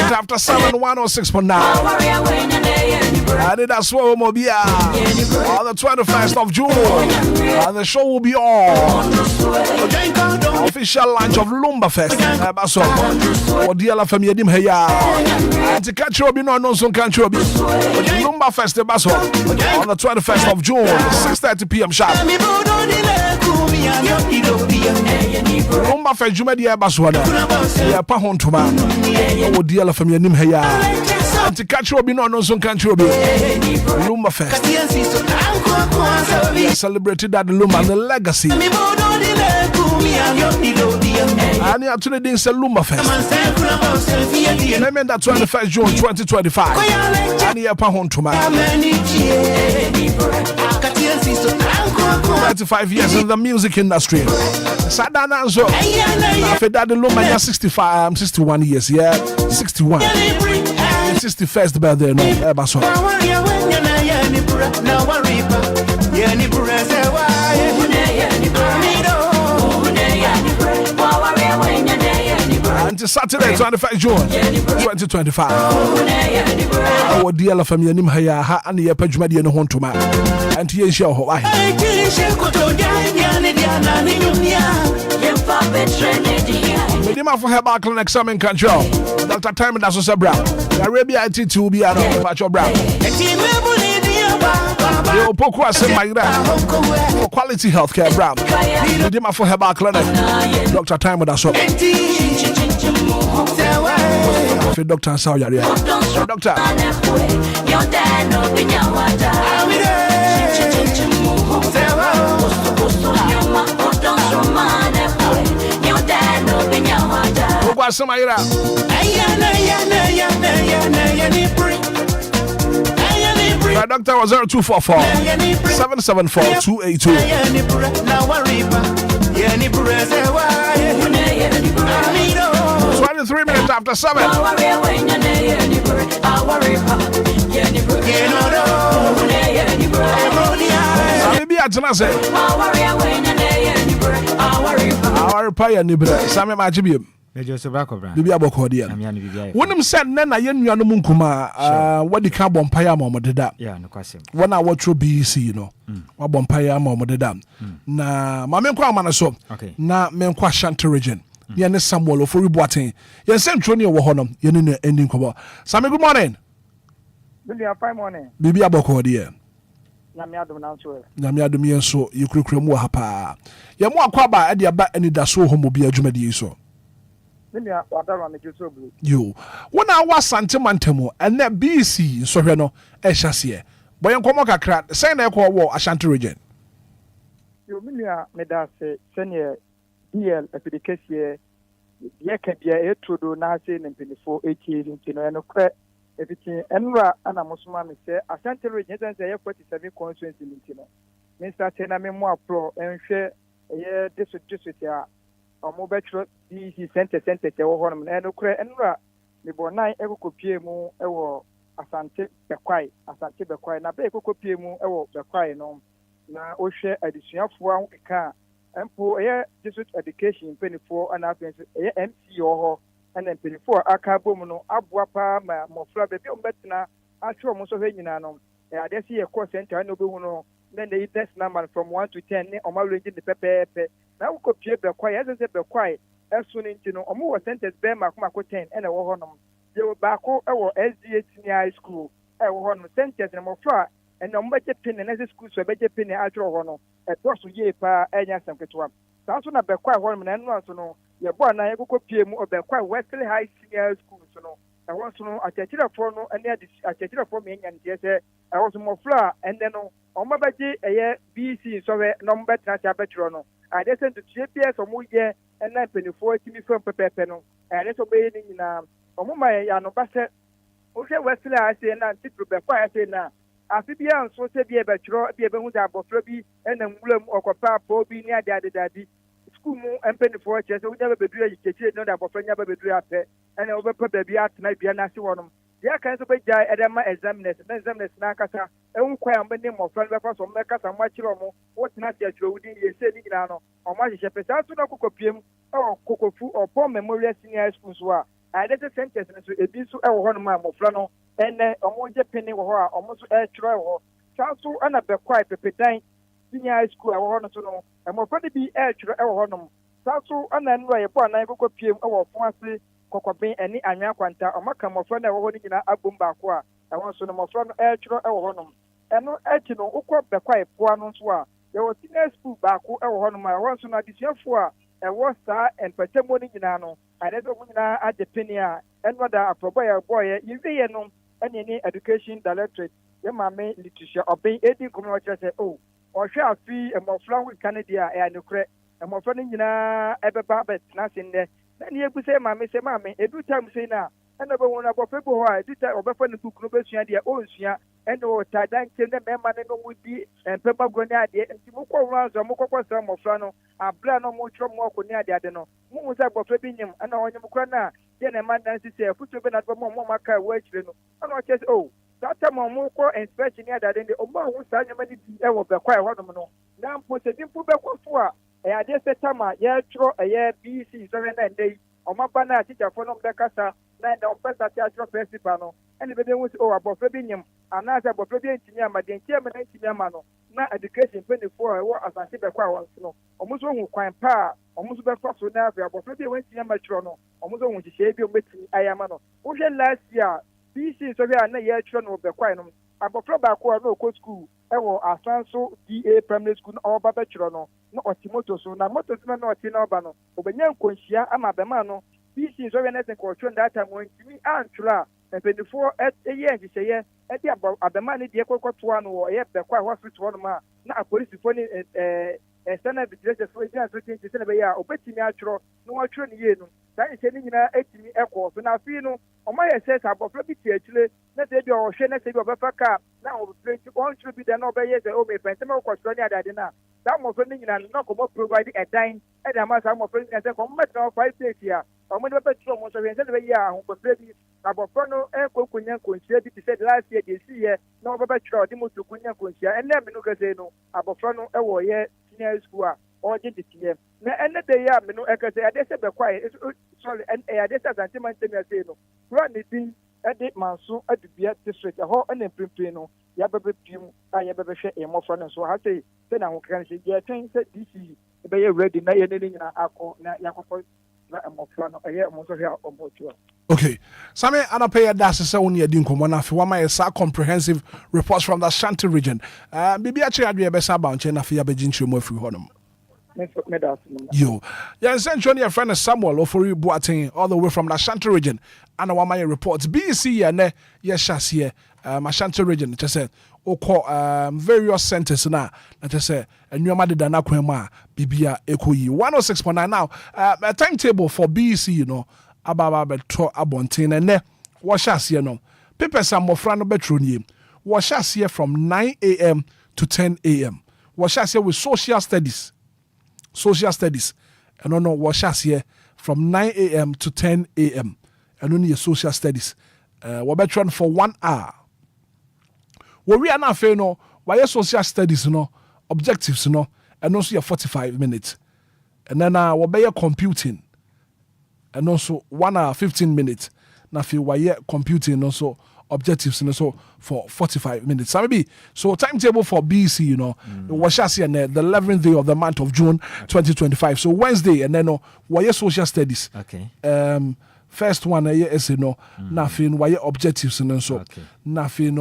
After 7, 106.9. Anidaso Obia on the 21st of June. And the show will be on. Official launch of Lumba Fest. Baso. Or DLFM Yedim Heya. And to catch you, no son catch you. Lumba Fest Baso on the 21st of June, 6:30 p.m. sharp. Lumba Fest Jumedia Baswada. Yeah, Pahontuma. Or DLFM Yedim Heya. And to catch you, no son catch you. Lumba Fest. Celebrated at the Lumba and the legacy. And you actually didn't say Lumba Fest. Remember that 21st June 2025. And you are home to man. 35 years in the music industry. Sadana so. After that, the Lumba 61 years. Yeah, 61. 61st birthday. No, Ebaso. Until Saturday, 25 June 2025. Our DLFM Yanim Haya and the Pajumadi and Hontuma. And to Yesha Hawaii. Medima for her back clinic exam control. Dr. Time Daso Sabra. Arabia IT will be out of Pacho Brown. Yo, Pokwa Semaira for quality healthcare, Brown. Medima for her back clinic. Dr. Time Daso. For Dr. Sawyari. Doctor. Pokwa Semaira. My doctor was 0244 774 282. 23 minutes after 7. Maybe I don't say. Our pie and Nibra, Sammy Majibium. Bibi aboko dia. Wonim said na ye nua no munkuma wadi ka bompaya ma modeda. Yeah, no kwasem. Wana wotro BC no. Wa bompaya ma modeda. Na ma menkwa amana so. Na menkwa Shanty region. Ye ne Samuel ofori boaten. Ye sentro ne wo honom ye ne ending kobo. Sammy, good morning. Good fine morning. Bibi aboko dia. Nyame adom na nso. Nyame adom ye nso ye kurekure mu ha pa. Ye mu akwa ba e de aba Anidaso Wɔhɔ mo bia dwumadi so. Minya wadara me juso blue. Yo. When I was Santimantemo and that BC so no Eshasie. Boy Komo kakra, say na ko wo Ashanti region. Yo minya me da se senior DL application ye ka bia etudo na se ne mpinifo etie ntino no kra everything enra ana musuma me say Ashanti region say ye 47 constituency ntino. Me start na me mo apro enhwe ye district ya omo betro DC center te wo hono na no kra enra me bo nan ekokopie mu ewo Asante Bekwai na be ekokopie mu ewo Bekwai no na ohwe adisuafo a ka empo ye district education penifo ana afense ye MC ho ana penifo aka bom no aboa pa ma mofra be bi ombetena atwe omo so hwe nyina no adesi ye call center no be hu no then the test number from 1 to 10 ni omo range the pepepe na ukopie Bekwai ye Bekwai esu ni ntino omo wo sentence be makoma ko 10 ena wo ho no ye baako ewo SDA senior high school ewo ho no sentence na mofra and number pin and as school so beje pin atro ho no e to so ye pa enya samketo am so na Bekwai ho na no so no ye bo na ye kokopie mu Bekwai Wesley High Senior School so no e ho so no atechirefo no ene atechirefo me nya ntie se e ho so mofra and then no omo beje eye BC so we number trata betro no ade se to GPS omo ye ena penifo timi from pepepe no ade so be ni nyina omo ma ya no ba se o hwe Wesley High se na titru Bekwai se na afibia nso se bia betro bia be hu da abofra bi ena nwulam okopa po bi ni ade school mu empenifo che se wunya be beduru yikechire no da abofra nya be beduru ape ena wo be pa ba bi atena bia na se wonom dia kan so be jai edema examiners na kasa ehun kwa ambe ni mofra be kwa so me kasa mo akire omo wo tena se akire wudi ye se ni nyina no omo ahye pesa so na kokopiem o kokofu opo memorial senior school so a adete sentence so ebi so e wo ho no ma mofra no ene omo je pene wo ho a omo so e tro wo so ana Bekwai pepedan senior high school wo ho no so no emofra de bi e tro e wo ho no so ana nro ye bo anan kokopiem e wo fon ase kokoben eni anwa kwanta omaka mofra na wo ho ni nyina abom ba ko a e wo so no mofra no e tro e wo ho no eno echi no ukọ Bekwai poa no so a ye wo senior school ba ko e wo ho no ma wo so na disuafo a e wo sa empatemo ni nyina no ade so nyina adepeni a enwa da aprobo ya boy ye no any education directorate ye mame literature obey edi komo chese o hwe afi emofra hu Canada e anokre emofra ni nyina ebeba bet na sinde na ni eguse mame se mame edu time se na ena be wona bofre bo ho a edu time obefa ni book no be sua de o nsua ena o tadan kem na mema ne no wudi empema goni ade nti mo ko wranzo mo kokko sa mofra no abra no mo tro mo ko ni ade no mo hu sa bofre bi nyim ena onye mo kra na ye na man dan sisi futu be na mo maka wo akire no ena o chese o that time mo ko inspection ya ade o mo hu sa nyama ni bi e wo Bekwai ho no na mpo se dimpu be ko so a e ade se tama ye tro ye BC so na ndai o maba na teacher fo no be kasa na da opesa ti atro principal no ene be hu o abofra bi nyim ana sa abofra bi ntimi amade ntia me na ntimi ama no na education penifo e wo Asante Bekwai won no o mo so hu kwan pa o mo so be fa so na afia abofra bi ntimi ama tro no o mo so hu hihye bi o metimi ayama no wo hwe last year BC so bi na ye tro no Bekwai no abofra ba ko no ko school e wo Asanso DA primary school no ba betro no na otimoto so na moto so na oti na oba no obenya nkonhia ama bema no BC so bi na sen ko tro that time won timi antro a penifo ye hihye e di abema ne de kokoto ano wo ye Bekwai hospital no ma na police fo ni sana vigilante so dia so tin tin be ya obetimi atro no watro ni ye no dan se ni nyina etimi ekọ so na fi no o ma ye se abofra bi ti akire na se bi o hwe na se bi obefa ka na o plate on tro bi de na obeye se o me pente me ko so ni adade na that mo so ni nyina no ko mo provide a dine e da ma sa mo so ni se ko mo na 5 plate ya o mo de be tro mo so se be ya ho ko bi abofra no e ko kunya konsia bi ti se last year de si ye na o be tro di mo to kunya konsia ene me no ka se no abofra no e wo ye senior school a o je de na ene de ya me no e ka se ade se Bekwai sorry and ade se Asante Mantemi se no run ni din ade manso adubia district ho ene pimpin no ya bebe pim a ya bebe hwe e mofra no so ha se na ho kan se je ten se DC be ye ready na ye ne nyina akọ na yakofo na mofra no ye mo so hwe a omotua. Okay, Same Anapaya Das is only a dinko na fiwama is a comprehensive reports from the Ashanti region. Bibi actually had be a best about China for Yabejin Chimo if you honum. Yo, yeah, essentially a friend Samuel Ofori Boateng all the way from the Ashanti region. And one my reports BC and yes Shasia Ashanti region just said various centers now that I say and you mad than Aquema Bibia Ekoyi 106.9 now a timetable for BC Ababa Beto Abontin and ne what Shasia no Pepe Sam Mofrano Betroni what Shasia from 9 a.m. to 10 a.m. what Shasia with social studies and no what Shasia from 9 a.m. to 10 a.m. and only social studies what Betron for 1 hour. What we are now saying, why social studies, objectives, and also your 45 minutes. And then what be computing, and also 1 hour 15 minutes. Now feel why computing also objectives and also for 45 minutes. So timetable for BC, what shall see the 11th day of the month of June 2025. So Wednesday, and then why social studies. Okay. First one is nothing why objectives and so nothing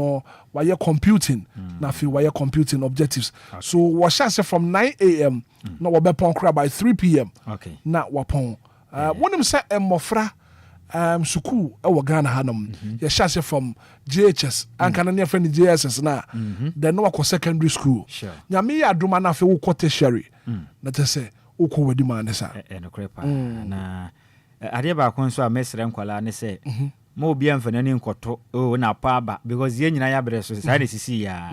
why computing nothing why computing objectives. So what shall say from 9 a.m. no we be by 3 p.m. Okay. Na wapon. When them say mofra suku e Ghana hanum ya shall say from JHS and can near friend JSS na then no secondary school. Sure. Nyame ya aduma na fe wo tertiary. Na te say wo ko wedi man sa. No crepa na ade ba kon so a mesre nkwala ne se mo obi amfanani nkoto na pa ba because ye nyina ya bre so sai de sisi ya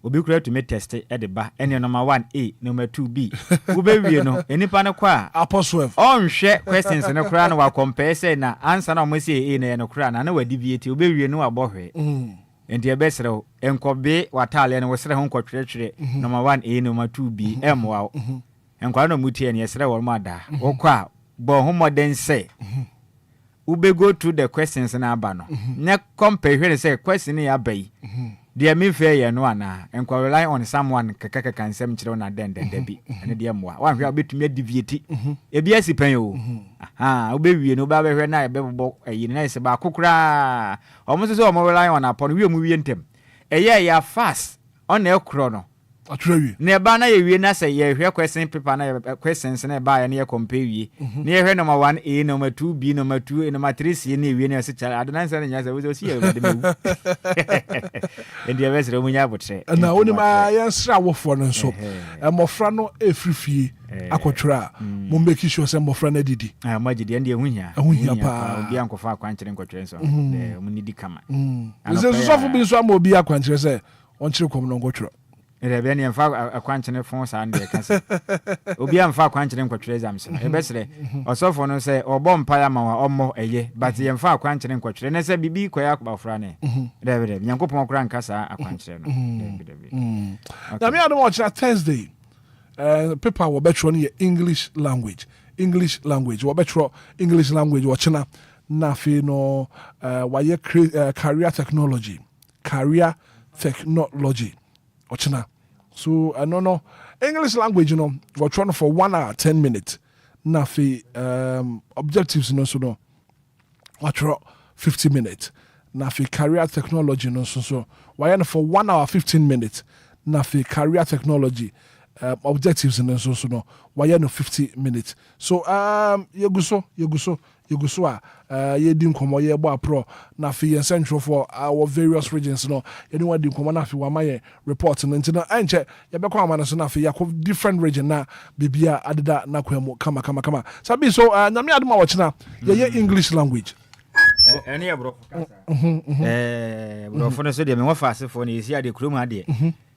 obi kura to me test e de ba ene number 1A number 2B wo be wie no enipa ne kwa apostle on hwe questions ne kura na wa compare say na answer na mo say e na kura na wa deviate wo be wie no abohwe enti e besre enkobe watale ne wo sere ho nkotweretwere number 1A number 2B emwa enkwala no mutie ne sere wo ma da wo kwa but who more than say ube go through the questions na aba no ne compare when say question ya bai dia me fair ya no ana enko rely on someone kaka nsem kire na den bi ene dia moa wan hwe obetumi deviate e bia sipan o ube wie no ba behwe na e bebo ayi na se ba kokura omo so omo rely on upon we mu wie ntem eye ya fast on e kro no atrewi ne ba na ye wie na say ye hwe question paper na questions na ba ya na ye compare wie na ye hwe number 1A number 2B number 2 number 3C na wie na se chala adonan say nya say we see ye de mewu and the best romunya botre na oni ma yan sra wofo no so mofra no efrifie akotwra mo make sure say mofra na didi magidi and ehunya pa obi ankofa akwankyere nkotwere so mo nidi kama so so bi so am obi akwankyere say onkyere kom no nkotwra ebe ne mfa akwankyere fon sa ande kase obi amfa akwankyere nkotwere exams e besre osofo no say obo mpa ya ma wa ommo eye but ye mfa akwankyere nkotwere ne say bibi koya akbafra ne debe nyankopon kora nkasa akwankyere no debe na me adom watch Thursday paper wo betro ne English language wo betro English language wo china na fi no why career technology ochina. So I don't know English language, we're trying for 1 hour 10 minutes. Nafi objectives, so watch 50 minutes. Nafi career technology, so why for 1 hour 15 minutes. Nafi career technology objectives, so why 50 minutes. So yeguso ye din komo ye bo apro na fi central for our various regions anyone din komo na fi wa maye report no ntina enche ye be kwa amana so na fi yakov different region na bibia adeda na kwemo kama sabi so nyame adoma wo china ye English language ene ya bro bro for no so de me wo fa asefo na yesi ade krom ade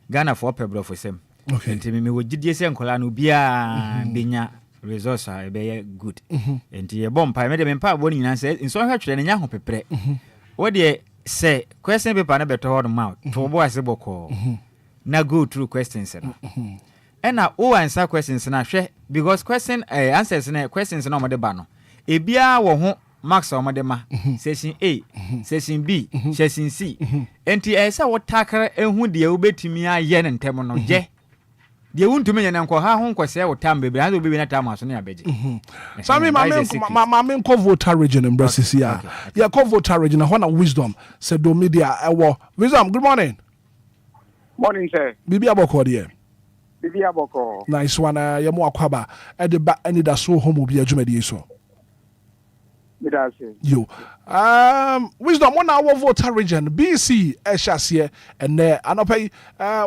Ghana for pe bro for sem enti me wo gidie se nkola no bia benya resource e be good enti e bompa me de me pa bo nyina se nso hwa twere nya ho pepre wo de say question paper na beto hard mouth to bo ase boko na go through questions no and o answer questions na hwe because question answers na questions na mo de ba no e bia wo ho marks o mo de ma session A session B session C enti e say wo takara ehu de wo betimi aye ne ntem no je de wuntumi nya nko ha ho nkose wo tam bebre ha obi na tam aso na abeje sami mama nko voter region in Brasisia yeah ko voter region ho na wisdom said do media wisdom good morning sir bibi aboko de Bibi aboko. Nice one. Yamo akwaba. Ede ba Anidaso Wɔhɔ mu bi adwumadi so. Yo. Wisdom one our voter region BC Eshasiye and anopay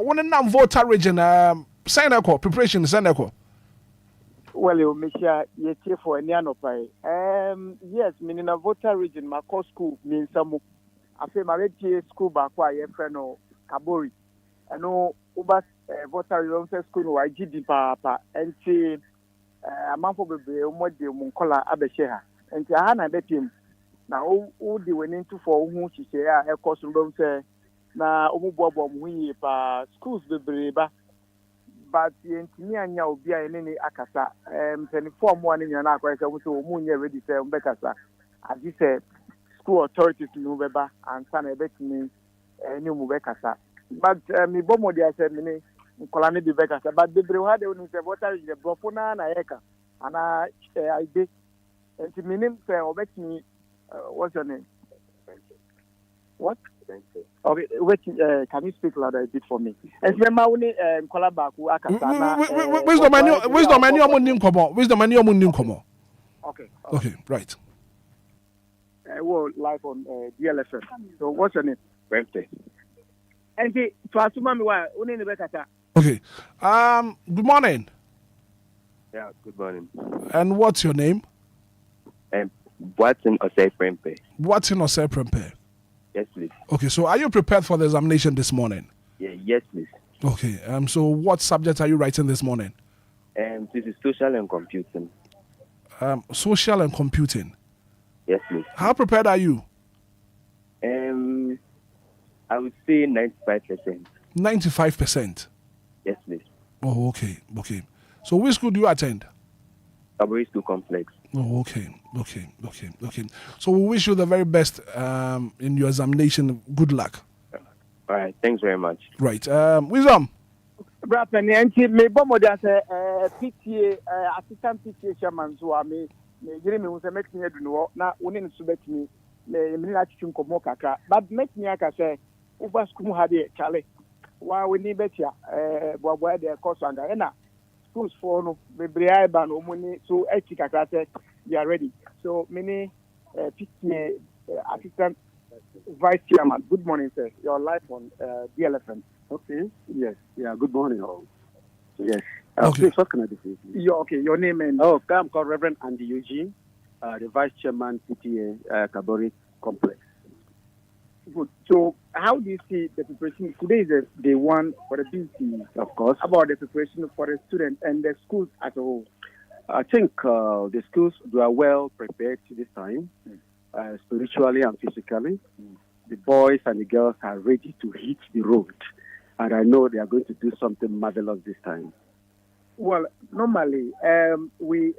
one nam voter region Seneco preparation Seneco. Well, you Misha yeti for any anopai. Yes, meaning a voter region, my core school means some. I say my school back why your friend Kabori. I know Uba voter region school no IGD papa and see a month of baby umodi munkola abesheha. And I had a team now. Who the winning to for whom she say a course room say na umubobo we pa schools be but the engineer nya Obia any akasa 24 morning na akwa say so mu nya ready say mbekasa as you say school authorities no beba and san e betimi any mu bekasa but me bomo dia say me nkola ne be bekasa but the brew had they say voter the brofona na yeka ana I dey and to meaning say obetimi what's your name? What? Okay, wait, can you speak louder a bit for me? And remember only Kolabaku Akasana. Wisdom and your moon come. Okay, right. Well, live on DLFM. So what's your name? Prempe. And to assume me why only the better. Okay. Good morning. Yeah, good morning. And what's your name? Watson Osei Prempe. Watson Osei Prempe. Yes, please. Okay, so are you prepared for the examination this morning? Yeah, yes, please. Okay. So what subject are you writing this morning? This is social and computing. Social and computing. Yes, please. How prepared are you? I would say 95%. 95%. Yes, please. Oh, okay. So which school do you attend? Kabori School Complex. Oh, okay. So we wish you the very best in your examination. Good luck. All right. Thanks very much. Right. Wisdom. Brapeni anti me bomo dia say PTA assistant PTA chairman so me gire me say make me edu no na woni nso betimi me na chichun komo kakra but make me aka say over school ha dey chale wa woni betia boabo dey course anga na schools for no bebre aiba no money so echi kakra say they are ready. So many PTA assistant vice chairman. Good morning, sir. You're live on DLFM. Okay. Yes. Yeah. Good morning, all. Yes. Okay. What can I do for you? Okay. Your name and I'm called Reverend Andy Eugene, the vice chairman PTA Kabori Complex. Good. So, how do you see the preparation? Today is day one for the BC. Of course. About the preparation for the students and the schools as a whole. I think the schools are well prepared this time, spiritually and physically. The boys and the girls are ready to hit the road, and I know they are going to do something marvelous this time. Well, normally, a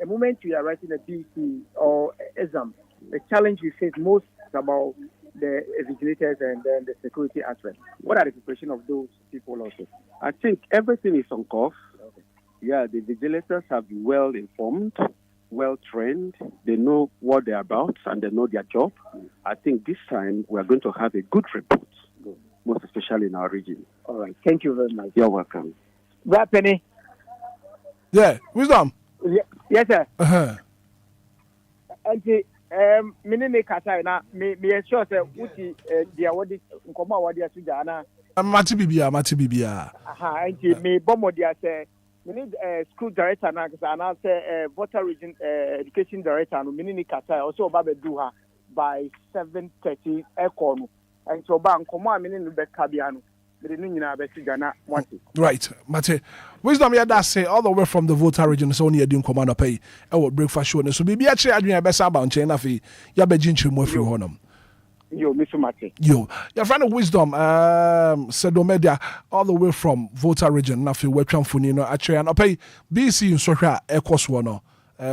moment we are writing a BC or exam, the challenge we face most is about the vigilators and then the security aspect. What are the preparation of those people also? I think everything is on course. Okay. Yeah, the vigilators have been well informed, well trained. They know what they're about and they know their job. I think this time we are going to have a good report, most especially in our region. All right. Thank you very much. You're welcome. Brad Penny. Yeah, Wisdom. Yes, sir. And me me kasa na me sure say wuti dia wodi nkomo wodi asuja na mati bibia aha anti me bomo dia say me need school director na kasa na say voter region education director no me ni kasa also ba be do her by 7:30 echo no and so ba nkomo a me ni be ka bia no me ni nyina be asuja na wanti right mate Wisdom ya that say all the way from the voter region so near doing command pay e breakfast show so bibia che adwene be sa ba nche na fi ya be ginchi mo afiri honum yo Mr. Mate yo your friend of Wisdom Sedomedia all the way from voter region na fi wetwamfoni no atwe na pay BC nsohwa e koso no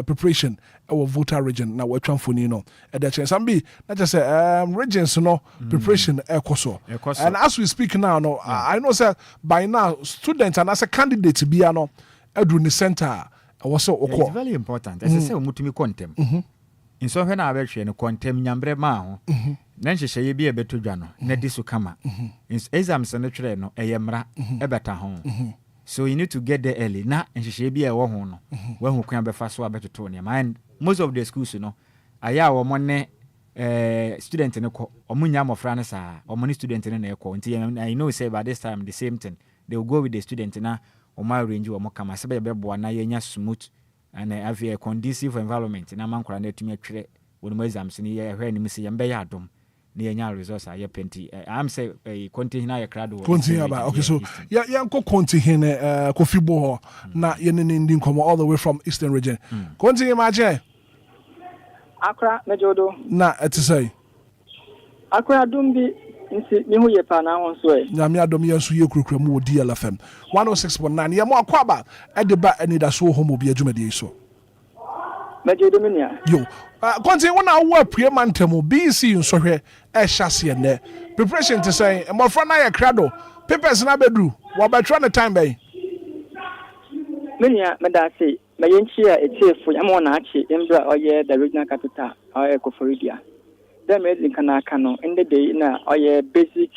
preparation our voter region na wetwamfoni no e de chen sambi na just say regions no preparation e koso and as we speak now no I know say by now students and as a candidate bia no edu ni center was so okọ it's very important as say omutumi contem in so hwe na abehwe no contem nyambre ma ho na nhyehyɛ ye bi ebetodwa no na disu kama exams no twere no eyemra ebeta ho So you need to get there early. Na nhihye bi e wo ho no. When who can be fast so abetoto ne. And most of the schools, you know, aya wo monne student ne ko omunya mofra ne sa omoni student ne na ekọ nti I know say by this time the same thing they will go with the student na omo arrange omo kama se be bo na yenya smooth and have a conducive environment na mankora na atumi atwere wonu exams ni ye hwe ni msi yembe ya adom na yenya results a ye penti am say content na ye crowd continue about okay so yeah ko continue Kofi Bo na ye ne ndi nkomo all the way from Eastern region continue ma je Akra mejodo na eti say Akra dumbi nti mi hu ye pa na ho so e nyame adom ye so ye kurukura mu wo DLFM 106.9 ye mo akwaba e de ba Anidaso Wɔhɔ mo bi adwumade so mejodo minia yo continue wona wo apue mantemu BC nsohwe e hyase ne preparation to say mo fra na ye krado papers na bedru wo betwa ne time bay minia medase mayenchi a etiefu yamo na achi embra oye the regional capital oye Koforidia them in kanaka no in the day na oye basic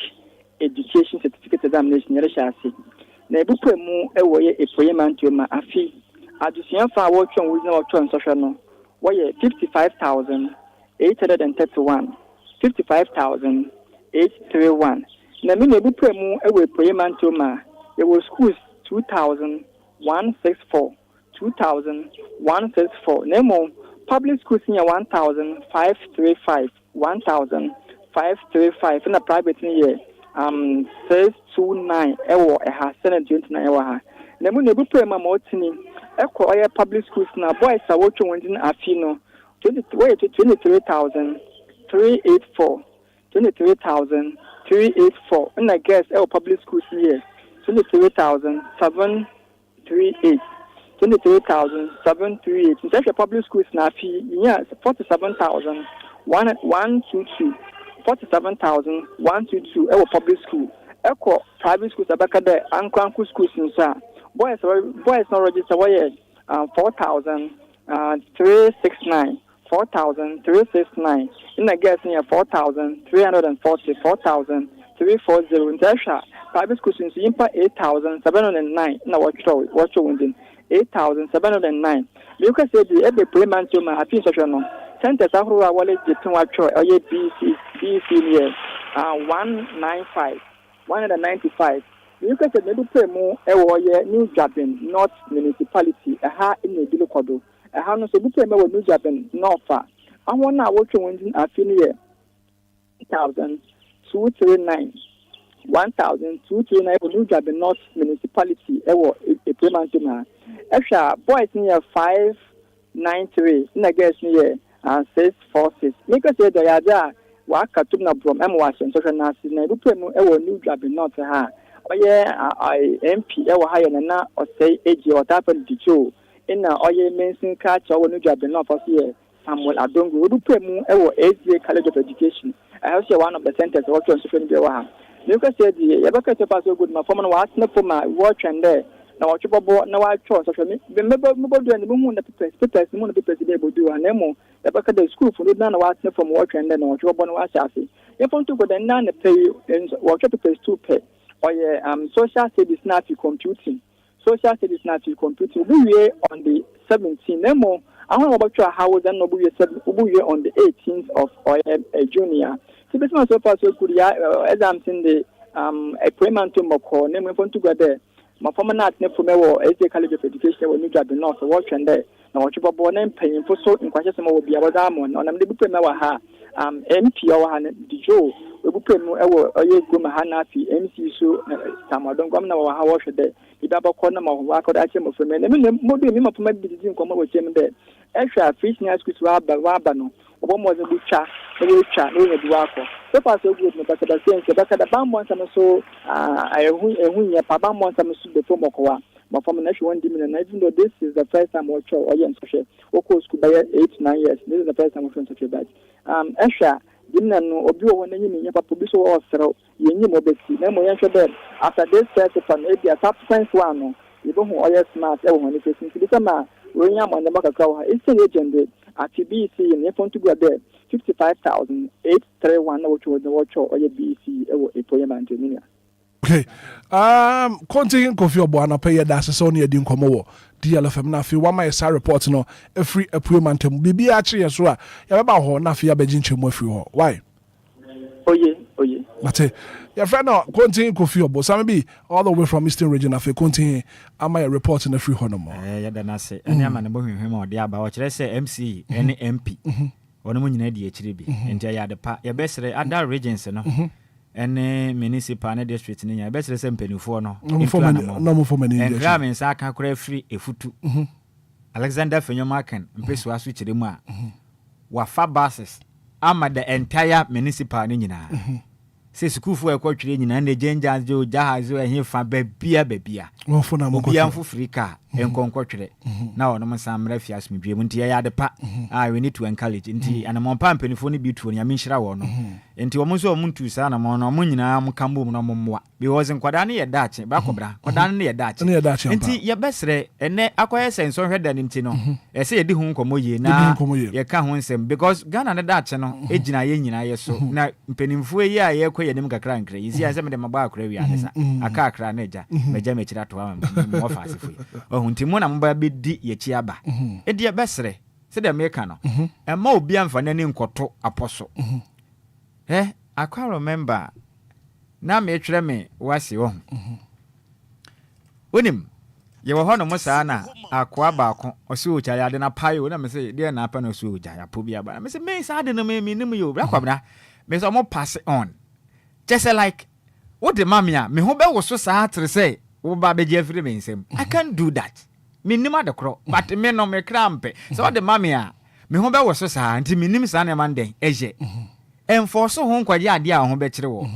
education certificate examination yere hyase na ebupwe mu ewo ye epoyemantu ma afi adusian fa wo twon wo na wo twon sohwe no wo ye 55,831 55,831 na mi na ebupwe mu ewo epoyemantu ma ewo schools 2,164 Nemo public schools near 1,535 1,535 in a private year 629 ewo ha 729 ewo ha Nemo nebu prema motini eko oya public schools na boys are watching within afino 23,384 23,384 in a guess ewo public schools here 23,738 23,738 in such a public schools na fee yeah 47,122 47,122 ewo public school eko private schools abaka there ankanku schools nsa boys no register why 4,369 4,369 in a guess near 4,340 4,340 in Tasha private schools in Impa 8,709 na watch within 8,709 because the every payment to my happy social no centers ahuru awale jetin watcho oye BC near 195 because the do pay mu ewo ye New Japan North municipality aha in the Bilokodo aha no so do pay mu New Japan North I want na watcho within happy near 1,239 1,239 New Japan North municipality ewo a payment to my extra boys near 593 in a guess near 646 because the yada waka tumna from M1 social nasi na do pay mu ewo New Japan North ha oye MP ewo higher na or say age or happen dicho in oye mention catch or New Japan North for here Samuel Adongo do pay mu ewo ACA College of Education I also one of the centers work on social media because the yabaka to pass good my former was no for my watch and there na watch bobo na watch social media remember do and mu na papers mu na papers dey do and emo yabaka the school for na watch no from watch and there na watch bobo na watch asi if want to go then na pay watch papers to pay or social studies na computing we on the 17th emo I want about how was and no on the 18th of Junior. So this so far so good as I'm saying the a payment to Moko name we want to go there. My former not from a College of Education when you got the North watch and there. Now what you born and paying for so in question will be our diamond on the book MP or Dijo we book Hanafi MC so Samadon Gomna or how should they Idaba corner of Wako Achim of men. I mean maybe him of my business come with him there. Extra fish near squid Wabano. One was a butcher, no Duaco. So far so good, but the sense that the Bambon so I win a Pabamon some soup before Mokoa. My former national 1 million, even though this is the first time watch or young social, of course, could buy 8-9 years. This is the first time we're such a badge. Extra, didn't know Obia when you mean Papubiso or Sero, you knew Mobesi, no more bed. After this first of maybe a substance one, you don't know all smart everyone is listening to the summer. William on the Macacao, it's a legend at BC and if want to go there, 55,831, which was the watch or BC, a poem and Okay. Continue Kofi Obuana pay your dash so near Din Komo. DLFM na fi one my side report no every appointment bibi actually so ya ba ho na fi abegin chemu afri ho. Why? Oye. Mate. Your friend no continue Kofi Obo. Some be all the way from Eastern region afi continue am I report in every ho no more. Ya da na se. Eni ama ne bo hwehwem o de aba o kire se MC ene MP. Ono mo nyina di akire bi. Enti ya de pa ya besere other regions no. Ene municipal ne district ni nya besere se mpanifo no. No mo for many. Enquires men sa aka kora free efutu. Alexander Fenyomaken mpeso aso kire mu a. Wa fa buses ama the entire municipal ni nyina. Se skufu e kwatwire nyina na genja jo jahazo ehe fa babia. Wonfo na mo ko. Obia mfo frika enkonkwatwire. Na ono mo samra fi asmedwe mu nti ya de pa. We need to encourage nti anamon pampanifo ni bi tuo ni amenhira wo no. Nti wo mo so mo ntu sa na mo no mo nyina mo kambo mu no mo moa. Because nkwada na ye dache ba kobra. Kwada na ye dache. Nti ye besre ene akoye senso hweda ni nti no. Ese ye di hu nkomo ye na ye ka ho nsem because Ghana na dache no ejina ye nyina ye so na mpanimfo ye a ye kɔ ye nim kakra nkra. Yisi ase me de maba akra wi anesa. Aka akra na eja. Meja me kira to am mo fa asefo. Nti mo na mba be di ye chi aba. Edi ye besre se de me ka no. Emma obi amfa na ni nkoto aposo. I can't remember. Na me twere me wase wo. Onim ye wo hono mo saa na akwa baako ose o chare ade na payo na me se de na apa na ose o ja ya po bia ba me se me saa de no me nim yo bra kwabra me se mo pass on just like what the mamia me ho be wo so saa tre say wo ba be je free me nsem I can't do that me nim ade kro but me no me krampe so what the mamia me ho be wo so saa nti me nim saa na man den eje enforce ho nkwaje ade a ho be kire wo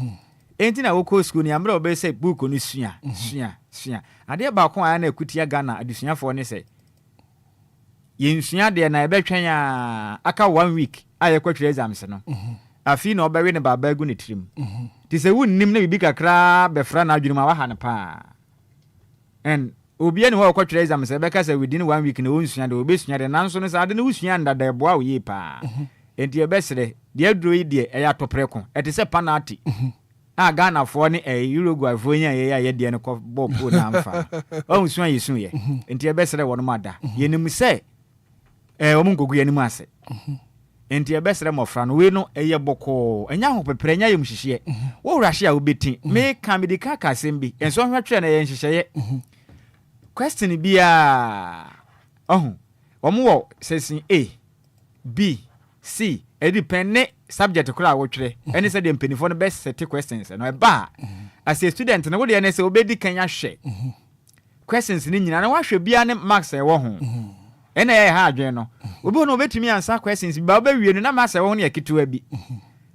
enti na wo ko school ni amra obe say book no sua ade ba ko aya na ekutia Ghana adusuafo ne say yensua de na ebetwen a aka 1 week aye kwatwere exams no afi na obewe ne baba agu ne trim ti se wunnim na bibi kakra befra na adwuma wa ha ne pa en obi ne ho kwatwere exams ebeka say within 1 week na wonsua de obesua de nanso ne sa ade ne wusua nda da eboa wo yi pa enti ebesere de aduro yi de eya topreko eti se penalty Ghana for ni Uruguay for ye de ne ko bobo na mfa o nsu ayesu ye enti ebesere wono mada ye nim se o mungogu ye nim ase enti ebesere mofra no we no eye boko enya ho pepere enya ye mhihye wo wurahye a obeti me ka me dika ka sembi enso hwetwe na ye nhihye question bia omo wo sesin A B C depend subject kura wotwere any say the mpanifo no best set questions no eba as a student na wo de na say obedi kan ahwe questions ni nyina na wahwe bia ne marks e wo ho ena ye ha adwen no obi no obetumi answer questions ba obawie no na marks e wo ho ne yakituwa bi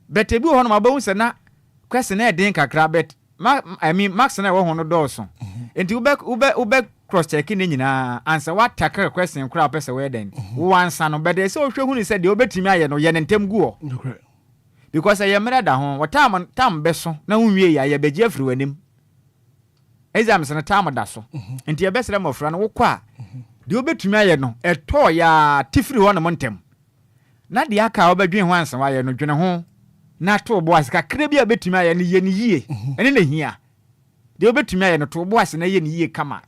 but ebi ho no mabawu se na question na den kakra bet I mean marks na wo ho no dɔɔso enti ube cross check ni nyina answer what tackle question kura pese we den wo answer no but say ohwe hu ni say de obetumi aye no ye ne ntem guo because I am da ho what time beso na hunwie ya ye beje afri wanim exams na time da so enti ye besere mofra no wo kwa de obetumi aye no eto ya tifri ho no montem na de aka obedwen ho answer wa ye no dwene ho na to boas ka kra bia betumi aye no ye ni yie ene na hia de obetumi aye no to boas na ye ni yie kama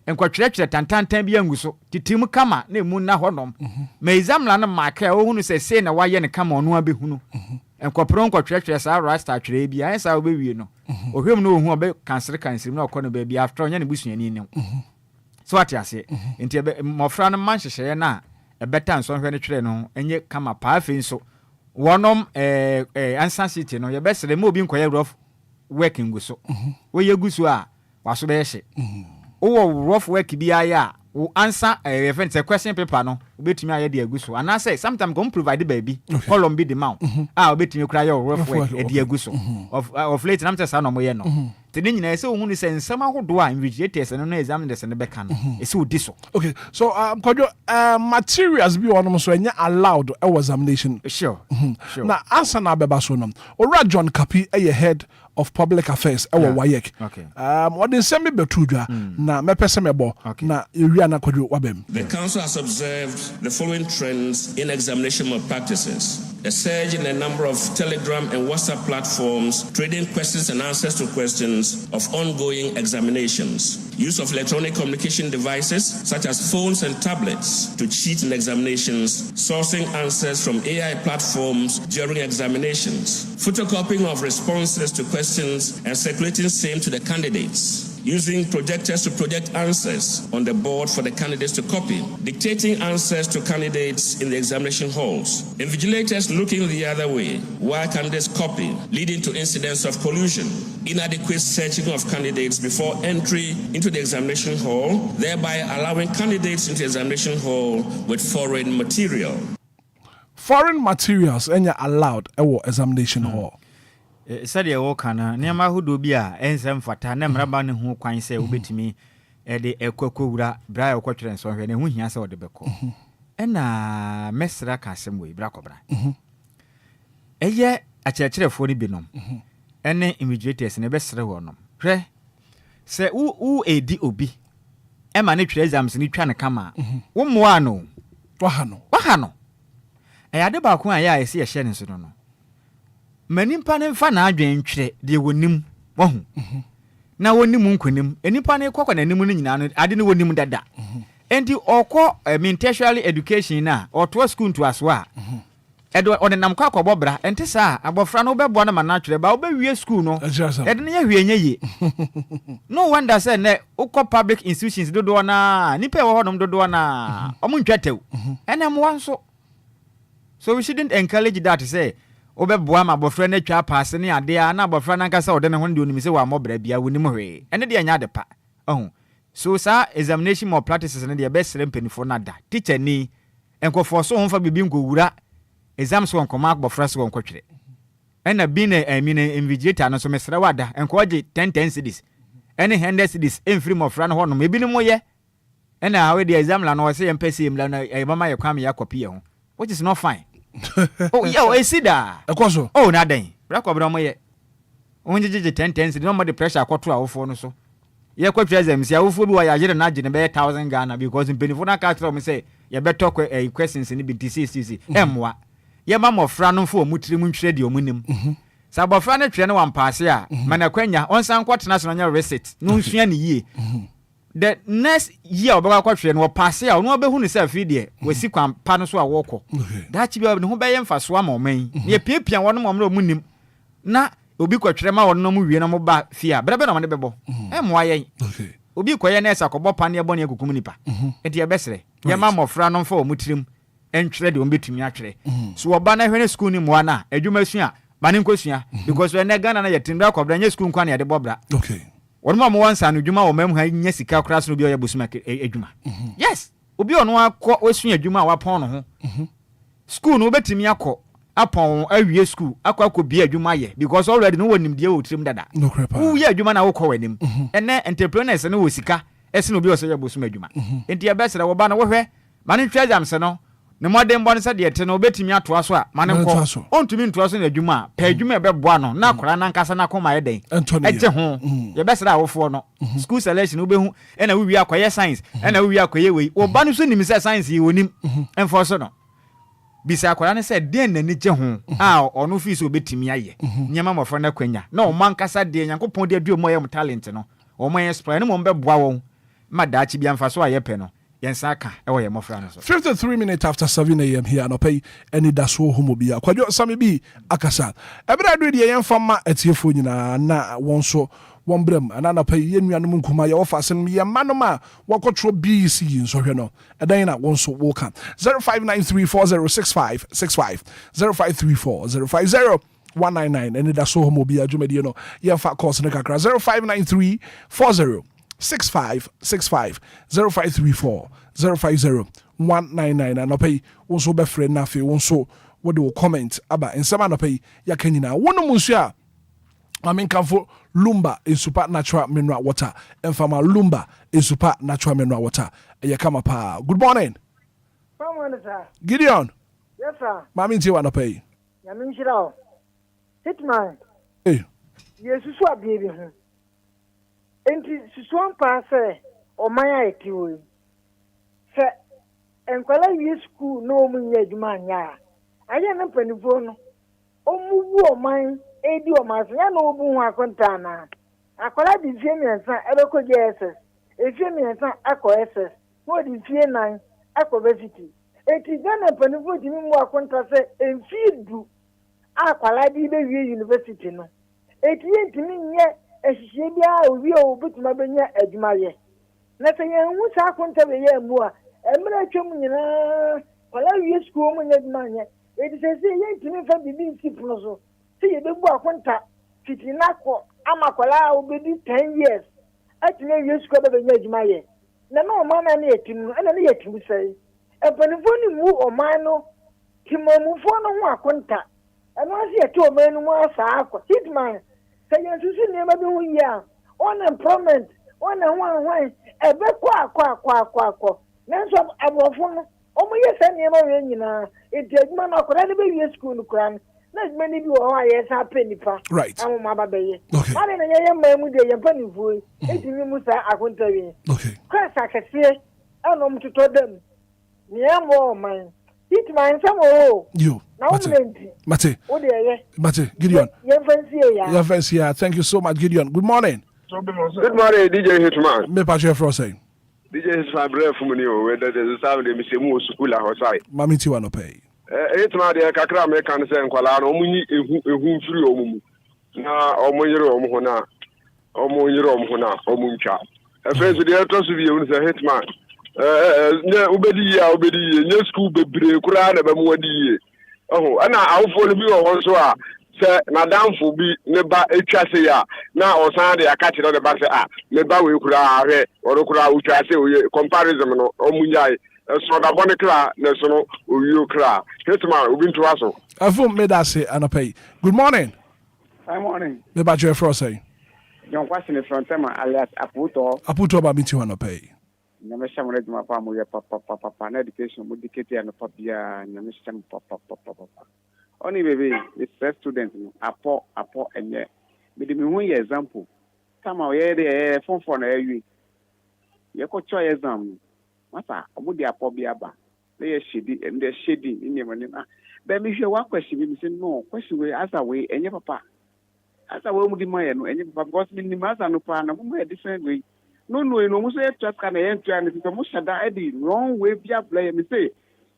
enkwatwere tantantan bia nguso titim kama na emu na honom ma exam la na maka o hunu se na wa ye ne kama ono abehunu enkopro nkwatwere sa rasta twere bia en sa obewie no ohwem no ohu obe kansere na okono ba bia after onya ne busuani ne so ati ase enti mofra no manhyehyɛ na ebeta nso hwɛ ne twere no enye kama pa afi nso wonom ansa city no ye besere ma obi nkoye rough working guso wo ye guso a waso be hye rough work bi aya wo answer event say question paper no obetumi aye de aguso and I say sometimes go provide baby column be the mount obetumi kura your rough work e de aguso of late na mtesa no moye no tene nyina say ohunu say nsam ahodo a invigilators no exam de se ne beka no e say odi so okay so kodjo materials bi wonom so enya allowed examination sure na answer na beba so no ora John Kapi head of public affairs wayek what they send me betudwa na mepese mebo na area na kodjo wabem. The council has observed the following trends in examination malpractices: a surge in the number of Telegram and WhatsApp platforms trading questions and answers to questions questions of ongoing examinations. Use of electronic communication devices such as phones and tablets to cheat in examinations, sourcing answers from AI platforms during examinations, photocopying of responses to questions and circulating same to the candidates, using projectors to project answers on the board for the candidates to copy, dictating answers to candidates in the examination halls, invigilators looking the other way while candidates copy, leading to incidents of collusion, inadequate searching of candidates before entry into the examination hall, thereby allowing candidates into the examination hall with foreign material. Foreign materials are allowed at examination hall. Said your work, Nema who do be a ensem fata, Nemraban who quite say, Ubitimi, Eddie Equacura, Bria Quatrans, or when he has all the beco. And Messra Cassam way, Bracobra. A year at a chair for the binum. Any immediators in a best reward. Pray, say, who a DOB. Emma nature exams in each come. One more no. Wahano. I had about when I see a shannon so no. Many panel fan adwen twere de wonim wahu na wonim nkonim enipa ne kokọ na nim nyina ade ne wonim dada enti okọ tertiary education na oto school to aswa edo odinam kwa akobobra enti sa abofra no bebo na mana twere ba obewie school no ede ne yahwe enye no wonder say ne ukọ public institutions dodo na nipa wo hodom dodo na omuntwatew enem wanso so we shouldn't encourage that to say obeboa ma bofra na twa pass ne ade a na bofra na nkasa ode ne ho de onimi se wa mobra bia wonim hwe ene de anya de pa so sa examination more practices ne de best rempenifo na da teacher ni enkofo so ho fa bibi nkowura exams won koma bofra so won kwetwere ena bi na invigilator no so mesra wada enkoje 10 cedis ene 100 cedis enfiri mofra no ho no ebi ni moye ena we de exam la no se empese im la na e mama ye kwame ya copy ye ho which is not fine. Oh, yeah, I see that. Oh, nothing. Black over my only 10 cents, no more the pressure I got to our phone. So, yeah, quite present. See, I will follow I didn't imagine about 1,000 Ghana because in Penifona Castro, me say, you better talk a questions in the BTC. What? Yeah, mamma, Frano for Mutrimun trade your minimum. Sabo Frano train one pass here. Manaquena, on some quarter national receipt. No, she any ye. The next year about question will pass here. No, be who is a video. We see come panos or walk. That you have no bay for swam or main. Ye pipia one more munim. Na, Ubi quatrema or no movie no more fear. But I'm on the bebo. Why? Ubi quietness a cobo pania bonia cumunipa. And your best. Your mamma fran on for mutrim and trade on between actually. So a banner when a school in Moana, a Jumasia, Manincosia, because we're not gonna get in dark of the school quania at the Bobra. Okay. One more once and Juma or Mem had Yesica Crass will be a busmak a Juma. Yes, Ubi on one quote was a Juma upon school no better me upon a year school. Aqua could be a Juma because already no one in the old trim dada. No crap. Oh, yeah, Juma will call him. And then entrepreneurs and Usika, as no be a busmak Juma. And the best of Obana were Manin Treasure, no. No more than one said yet, no betting me to us, man, on to mean to us in a Juma, pay Juma Bebuano, now Koran Casana Coma day. Anthony, home, your best hour for no school selection, Ubehu, and we acquire science, and we acquire way, or Banusun, Mr. Science, you win him, and for so no. Bisa Koran said, then and it's home, or no fees will be to me, Yamma for Naquena, no man Casa de Yanko Pondia do more talent, no, or my explain, no Bebuao, Madachi Bian Fasoa Yepeno. 53 minutes after 7 a.m. here, no pay any Anidaso Wɔhɔ Kwadwo Sami bi akasa. Ebra do de yen fama etiefo nyina na wonso wombrem ana na pay yen nuanom nkuma ye ofa sen ye manoma wakotro BC nso hwe no. Edan na wonso wo kan 0593406565 0534050199 Anidaso Wɔhɔ adwumadi no ye fa course ne kakra 0593406565 0534 050199 and pay also be friend na fe wonso what do comment aba nsema no pay ya kanina wono munsua Aminkanfo Lumba is super natural mineral water and from Lumba is super natural mineral water e kama pa. Good morning. Good morning, sir. Gideon. Yes, sir. Mami nti wana pay. Yamin shira. Hitman. Eh. Yesu so abibi ho. Enti susuan pa se o maya etiwo. Se enkwala wi school no mu nya adwuma nya. Aye na panifo no. Omuwu o man edi o ma se ya na obu ho akonta na. akwala di fie miensa ebeko JSS efie miensa akọ SS no di fie 9 akọ versity eti Ghana panifo di mu akonta se emfidu akwala di be wie university no eti yentimi nye ehihie bia owi o butuma benya adwumaye na se ye hu sa akonta be ye mu a emre twem nyina kwala wie school mu nya adwumanye eti se yentimi fa bibi nsipu so se ye bebu akonta fitinako amakwala obedi 10 years atine wie school be benya adwumaye na no mama na etim ana na yetim sai epanifo ni mu oman no timamufo no ho akonta ano asi eto oman no mu asa akọ Hitman say yensusu nema bi hu ya unemployment ona hwan ebe kwa nanso abrofo no omo yesa nema we nyina edi adwuma na akọra ne be wie school no kura na adwuma ni bi wo ha yesa penipa amu maba beye mane na yeye mamu de ye panifo edi ni musa akonta wi kwasa kese ano mtuto dem niamo man Hitman samo you Mate Gideon ye fancy ya thank you so much Gideon good morning DJ Hitman me pa chef say DJ Hitman bref mu ni o whether the serve the misemu school a hosai mami ti wa no pay Hitman de kakra me kan se nkwala no omunyi ehu firi omumu na omonyere omu na omuntwa efeso de to so bi e se Hitman ne ubedi nye school bebre kura na be mu wadi ana awfo no bi wo so a se na damfo bi ne ba etwa se ya na osan de aka kire de ba se ne ba we kura ahwe kura utwa se oye comparison no omunyai so da bone kra ne so no owiyo kra Hitman obi nto aso afo me da se anopay good morning me ba je fro say John question from tema alias aputo ba biti wanopay nyamesha mreji mapa mu ya papa na education mu dikete no papia nyamesha papa oni bebe the first student apo enye me de me hu ye example tama ye de fon na ayi ye ko cho exam masa omu de apo bia ba le ye shedi ni mani na be me hwe wa question bi me say no question we asa we enye papa asa we mu di ma ye no enye papa because me ni masa no pa na mu e different way no muso e trust kana e ntwa ne so muso da e di wrong way bia play me say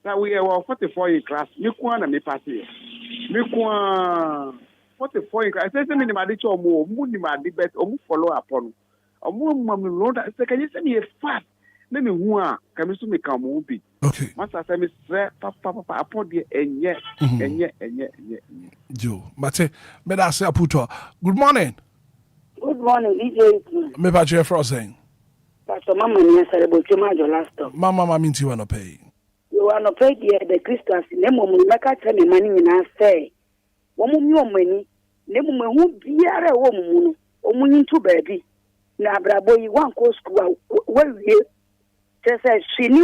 that we were 44 in class me kwa na me pass me kwa 44 in class say me ni ma di cho mu ni ma di bet omu follow up on omu ma me road say can you say me fast na me hu a ka me so me ka mu bi okay masa say me say papa apo de enye jo mate me da say aputo good morning DJ. Me pa che fro saying. Pastor Mama ni celebrate my last stop. Mama minti wa no pay. You are no pay the Christians nemo mu meka tell me mani nyina say. Wo mu mi omani nemo hu biara wo mu no. Omunyi ntu baabi. Na abrabo yi wan ko school wa wie. Say shini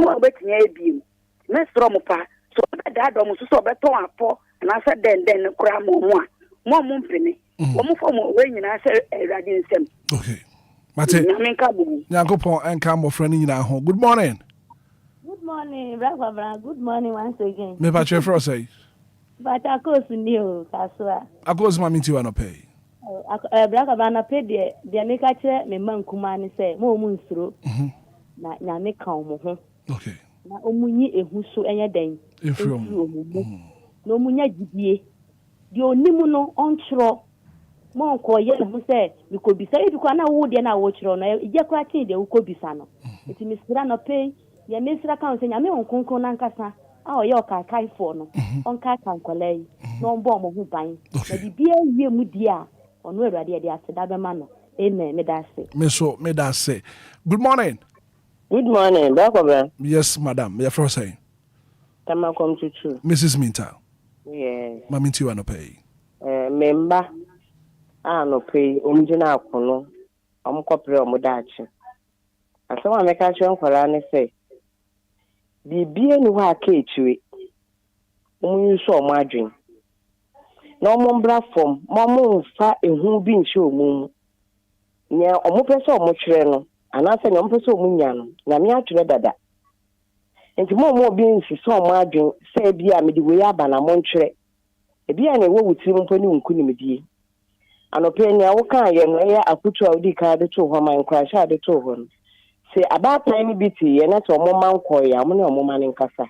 wa betinya ebiem. Me stro mo pa so da do mo so beton apo na say den kura mo a. Mo mpene. Omu fo mo we nyina say erade nsem. Okay. Mate. Nyankopon enka mo friend nyina ho. Good morning. Good morning, Brother. Good morning once again. Me pa che fro say. But akos ni o kaswa. Akos ma minti wa no pay. Brother na pay de me ka che me mankuma ni say mo mu nsuro. Na nyame ka mo ho. Okay. Na omunyi ehu so enye den. Efro. No munya gidie. Di onimu no onchro. Mo ko ye na say we ko bisa e dukwa na wo de na wo chro no e je kwa tin de wo ko bisa no. Eti misira no pay ya mesira kan se nyame onkonkon na nkasa a o ye o kai fo no. On kai kan kwalai no mbo mo hu ban. Na bibia wie mu di a ono awurade de aseda be ma no. Amen me da se. Me da se. Good morning. Good morning, Brother. Yes, madam. Me fro say. Tama come to true. Mrs. Minta. Yes. Maminti wa no pay. Member no pay omjina akono omkopre omudachi asema meka chon kwala ne say bibie ni wa ka echiwe omunyu so omadwen na omombra form momo fa ehu bi nchi omum nya omopese omotwere no anase nya omopese omunya no na me atwere dada enti momo bi nsi so omadwen say bia me de we aba na montwere ebia na wo wutiri mpo ni nkunimdie Anopenia woka ye no ya akutu a odi ka de to ho man krasha de to ho no se about time biti ye na to mo man ko ya mo ne mo man nkasa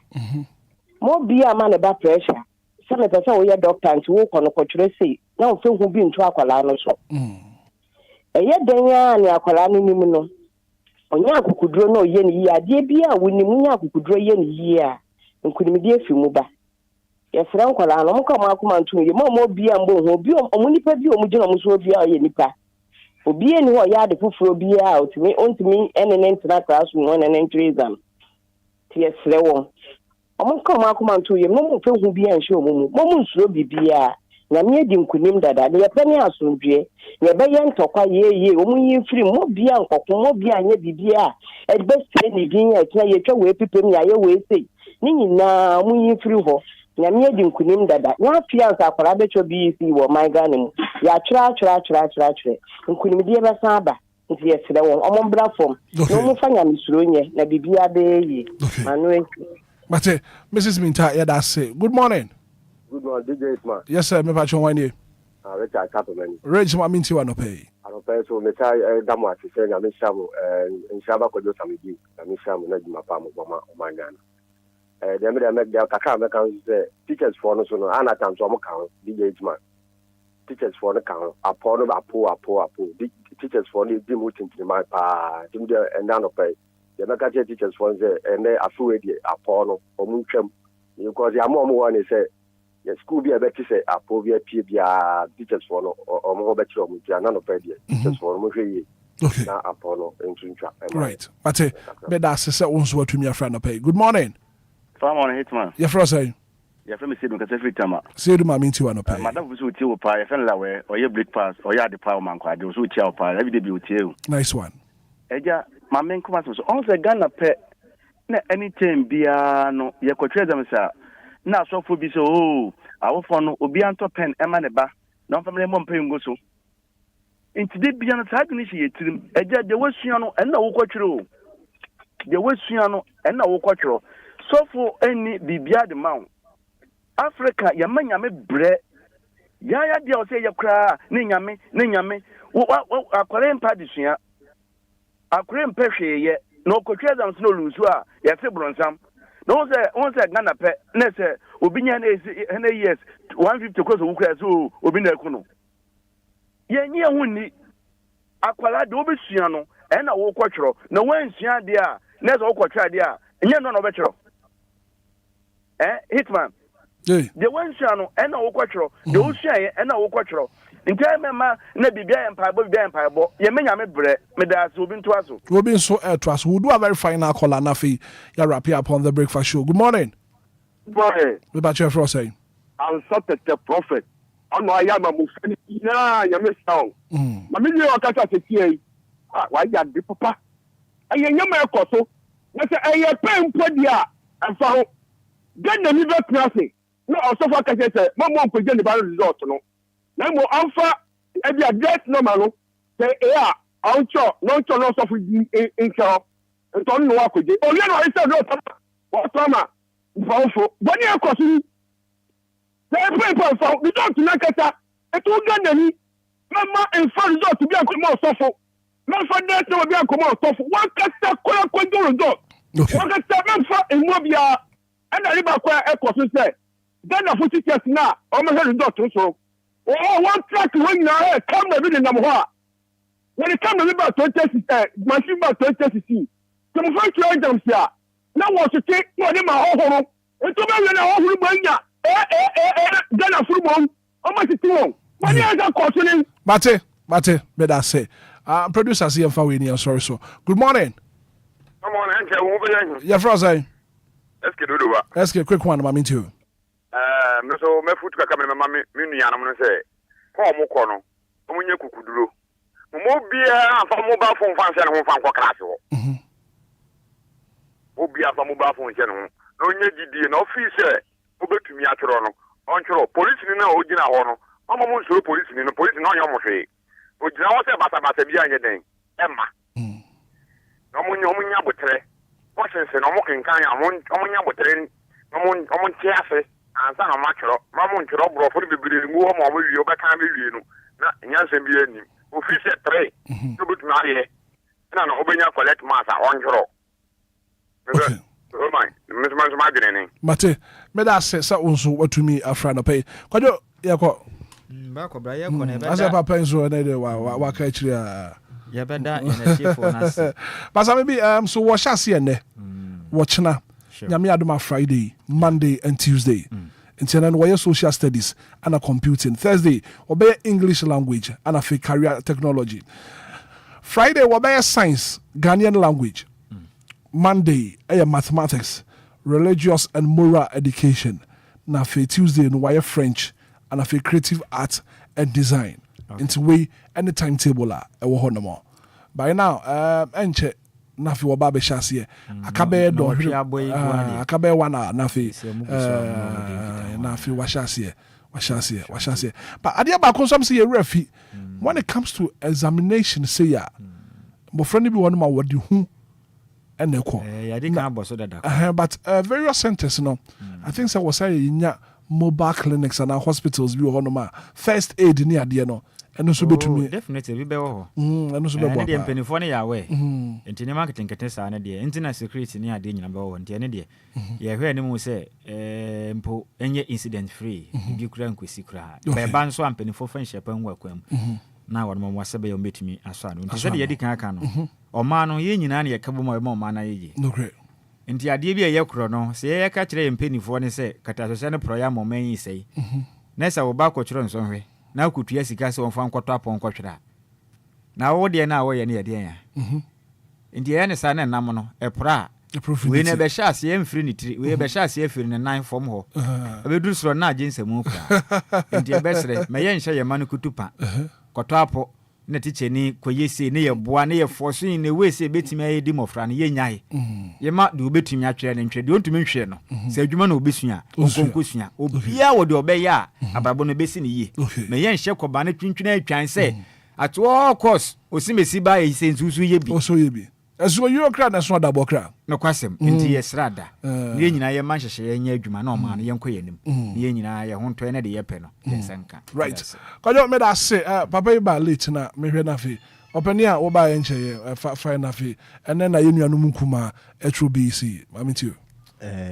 mo bia ma ne ba pressure se me pese wo ye doctor nti wo ko no kwotwere sei na wo fe hu bi nto akwala no so eye den ya ne akwala no nim no onya akukuduro no ye ne yi ade bia wo nim nya akukuduro ye ne yi a nkunimdi afi mu ba yefra nkwala no mo ka mo akoma nto ye mo bia mbo ho bi o nipa bi o mu gina mo so bia o ye nipa obi eni ho ya de fufuro bia ontimi enene ntina classroom one and Enquiries ti yefre wo omo ka mo akoma nto ye mo fe hu bia nhwe omo mo nsuro bibia na me di nkunim dada ne yepani asomdwe ye be ye ntokwa ye omo yi firi mo bia nkokon mo bia anya bibia e be se ni bi ya tia ye twa we pipem ya ye we sei ni nyina mo yi firi ho na me di nkunim dada na fiansa akwara be cho BC wo my Ghanaian ya chira nkunim die be san ba nti yesere won omo bra fom no mo fanya misuro nye na bibia be yi manu Mate Mrs. Minta yeah that's it. Good morning. Good morning, DJ Hitman. Yes sir, me pa chon wan here. Richard Capman. Rich ma minti wa no pay. Ano pay so me say damu ati say na me shamu nshaba ko do samidi na me shamu na juma pa mo ma Ghana. Dem dey make their kaka me kan say teachers for no so no ana tam so mo kan DJ Hitman. Teachers for no kan apo no apo teachers for no di mo tinti ma pa dim dey enda no pay. Dem make teachers for say ene afuwe di apo no omu twam because ya mo one say yes, school be a better say a povia pia teachers for no or more better of no pedia teachers for no okay na apollo in right but that's say once what to me friend pay. Good morning. Farm on Hitman. Yeah, for say yeah, from me say because every time say do my minti wa no pay. Madam we so tie pa ya friend la we or ye break pass or ya the power man kwa do so tie pa every day be tie. Nice one. Eja my men come so on say Ghana pe na anytime bia no ye kwatwe them say na asofo bi so awofo no obi anto pen ema ne ba na family mo mpem go so enti de bia no tag ni hye yetirim eja de wasua no en na wo kwatwere o de wasua no en na wo kwatwere sofo eni bibia de mawo Africa ya manyame bre ya de o se ye kra ne nyame wo akware mpa de sua akware mpa hweye no kwatwere zam no lusu a ya se bronsam no say Ghana pe na say obinya na years 150 cross ukra so obi na ku no yenye hunni akwala de obesua no e na wo kwatwero na wansua de a na so kwatwere de a enye no obetwero Hitman de wansua no e na wo kwatwero de osua ye e na wo kwatwero ntia mema na bibia empaibo ye menya me bre me da so obi nto aso obi so trust we do a very final call na fi ya wrap up on the breakfast show. Good morning. Good morning. We about you for saying I'm such a prophet. I'm no ya mamu fani na ya me sound mami ni o kasa se tie wa ya de papa aye nyama e koso na se aye pen podia afa ho Ghana ni be classe no osofa kasa se mama ko je ni ba result no na mo amfa e bi address normal no say oncho no so fu incho nto no wa koje o le no ise do o tama fo boni e koso say people for result na kasa e to Ghana ni mama en fa result bi akomo sofo na fa date no bi akomo sofo wa kasa ko do result wa kasa me fa emobia ana riba kwa e koso say Ghana fu teachers na o me result so one track when now come na bi nam ho a when it come na bi 20 machine ba 20 some first year exams ya na wo so take no dey ma hohoro eto be na hohoro gbanya Ghana football o ma ti won when you are questioning Mate be that say producer see for we ni sorry so. Good morning. Come on enke wo be yeah for say eske quick one ma me too. So me foot ka me mama me nuanam no say ko mo ko no mo nya kukuduro mo bia afa mo ba fon fan se ne ho fan ko class ho mo bia afa mo ba fon se ne ho no nya gidie na office mo betumi atworo no on tworo police ni na o gina ho no mo nsoro police ni no onyo mo hwe o gina wo se basa bia anye den emma no mo nya botre o se no mo kenkan ya mo nya botre no mo ntia fe ansa na matchro mamu ntro bro for bibire mu o mo wi obeka be wi no na nyanse bi ani office 3 to but na ye na no obenya collect mass a onjoro okay oh my Mr. Magdalene mate me da se sa unso watumi afra no pay kwajo yako ba ko bra yako ne be asa papa nso na de wa ka chiri a ya beda energy for nas but maybe so what shall see ne watchna nyame adoma Friday, Monday and Tuesday. Until then, we social studies and computing. Thursday, we English language and career technology. Friday, we science, Ghanaian language. Monday, mathematics, religious and moral education. Na Tuesday, we French and creative art and design. Into way any timetable by now, enche. Nafi wa babe shasiye akabe do akabe wana nafi nafi wa shasiye but adia ba kon some say refi when it comes to examination say ya bo friend bi won ma wodi hu ene ko ya di kan boso dada but various centers no I think say was say nya mobile clinics and hospitals bi wo no ma first aid ni ade no eno so betumi definitely bi be wo eno so be bo na mpenifo ne yawe enti ne marketing ketesa na de enti na security ni ade nyina be wo enti ne de ye hwe ne mu se mpo enye incident free bi kura nkwesi kura be ban so ampenifo fan shepan wa kwam na won mo wasebe yo betumi aso anu enti se de ye di kan aka no o ma no ye nyina na ye kabo mo ma na ye no great enti ade bi ye kro no se ye ka kire mpenifo ne se kata so ne proya mo man yi sei na sa wo ba ko kiro nso hwe na kutua sika se wonfa nkoto apon kwotwera na wo de na wo ye ne ye de ya ndi ye ne sa na nam no epra we ne be sha se emfiri ni tiri we be sha se efiri ne nan fom ho abedu soro na agense mu kra ndi e besre me ye nhye ye manu kutupa koto apo na tiche ni koyese ne ye boa ne ye forso ne we se betimi ayedi mofra ne ye nyae ye ma de obetimi atwere ne ntwe de ontumi nhwe no se adwuma na obesua onkonkosua obia wo de obeya abrabo no besi ne ye me ye nhye koba ne twintwina atwan se at all course osimesi ba ye se nzuzu ye bi oso ye bi ezo yo kra na so da bokra no kwasem nti ye srada ne nyina ye manhyehyɛ ye nya adwuma na o ma no ye nkɔ yenim ne nyina ye ho ntɔ ne de ye pɛ no ye senka right kwajo me da se papa iba late na me hwe na fe opani a wo ba ye nche ye fa na fe ene na ye nuanu nkuma etro BC mami ti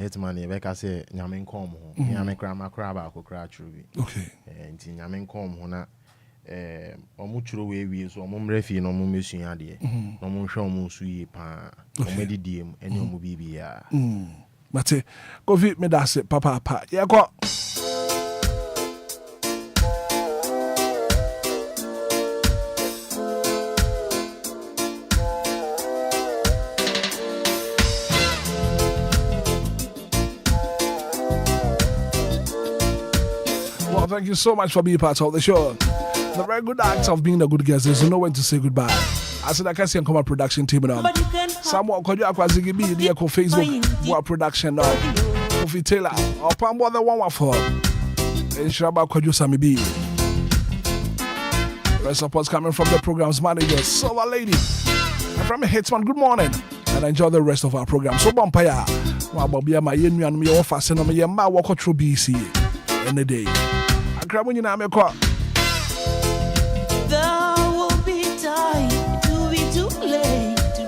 Hitman ye beka se nyame nkom ho nyame kra makra ba akokra atro bi okay nti nyame nkom ho na omu churo we so omu mrefi no omu mesua de no omu hwe omu su yi pa omu didiem ene omu bibia mate kofi me da se papa ye ko well, thank you so much for being part of the show. The very good act of being a good guest. There's no when to say goodbye. I said I can see and come a production team now. Someone called you Aquazigi B, the Echo Facebook, what production now. Kofi Taylor, or Pambo the one for. And Shabba called you Sammy B. Rest supports coming from the program's manager, Silver Lady. And from Hitman, good morning. And enjoy the rest of our program. So, Bumpire, while Bobby and my yen and me offer, send me a ma walk through BC in the day. I grab when you know me call.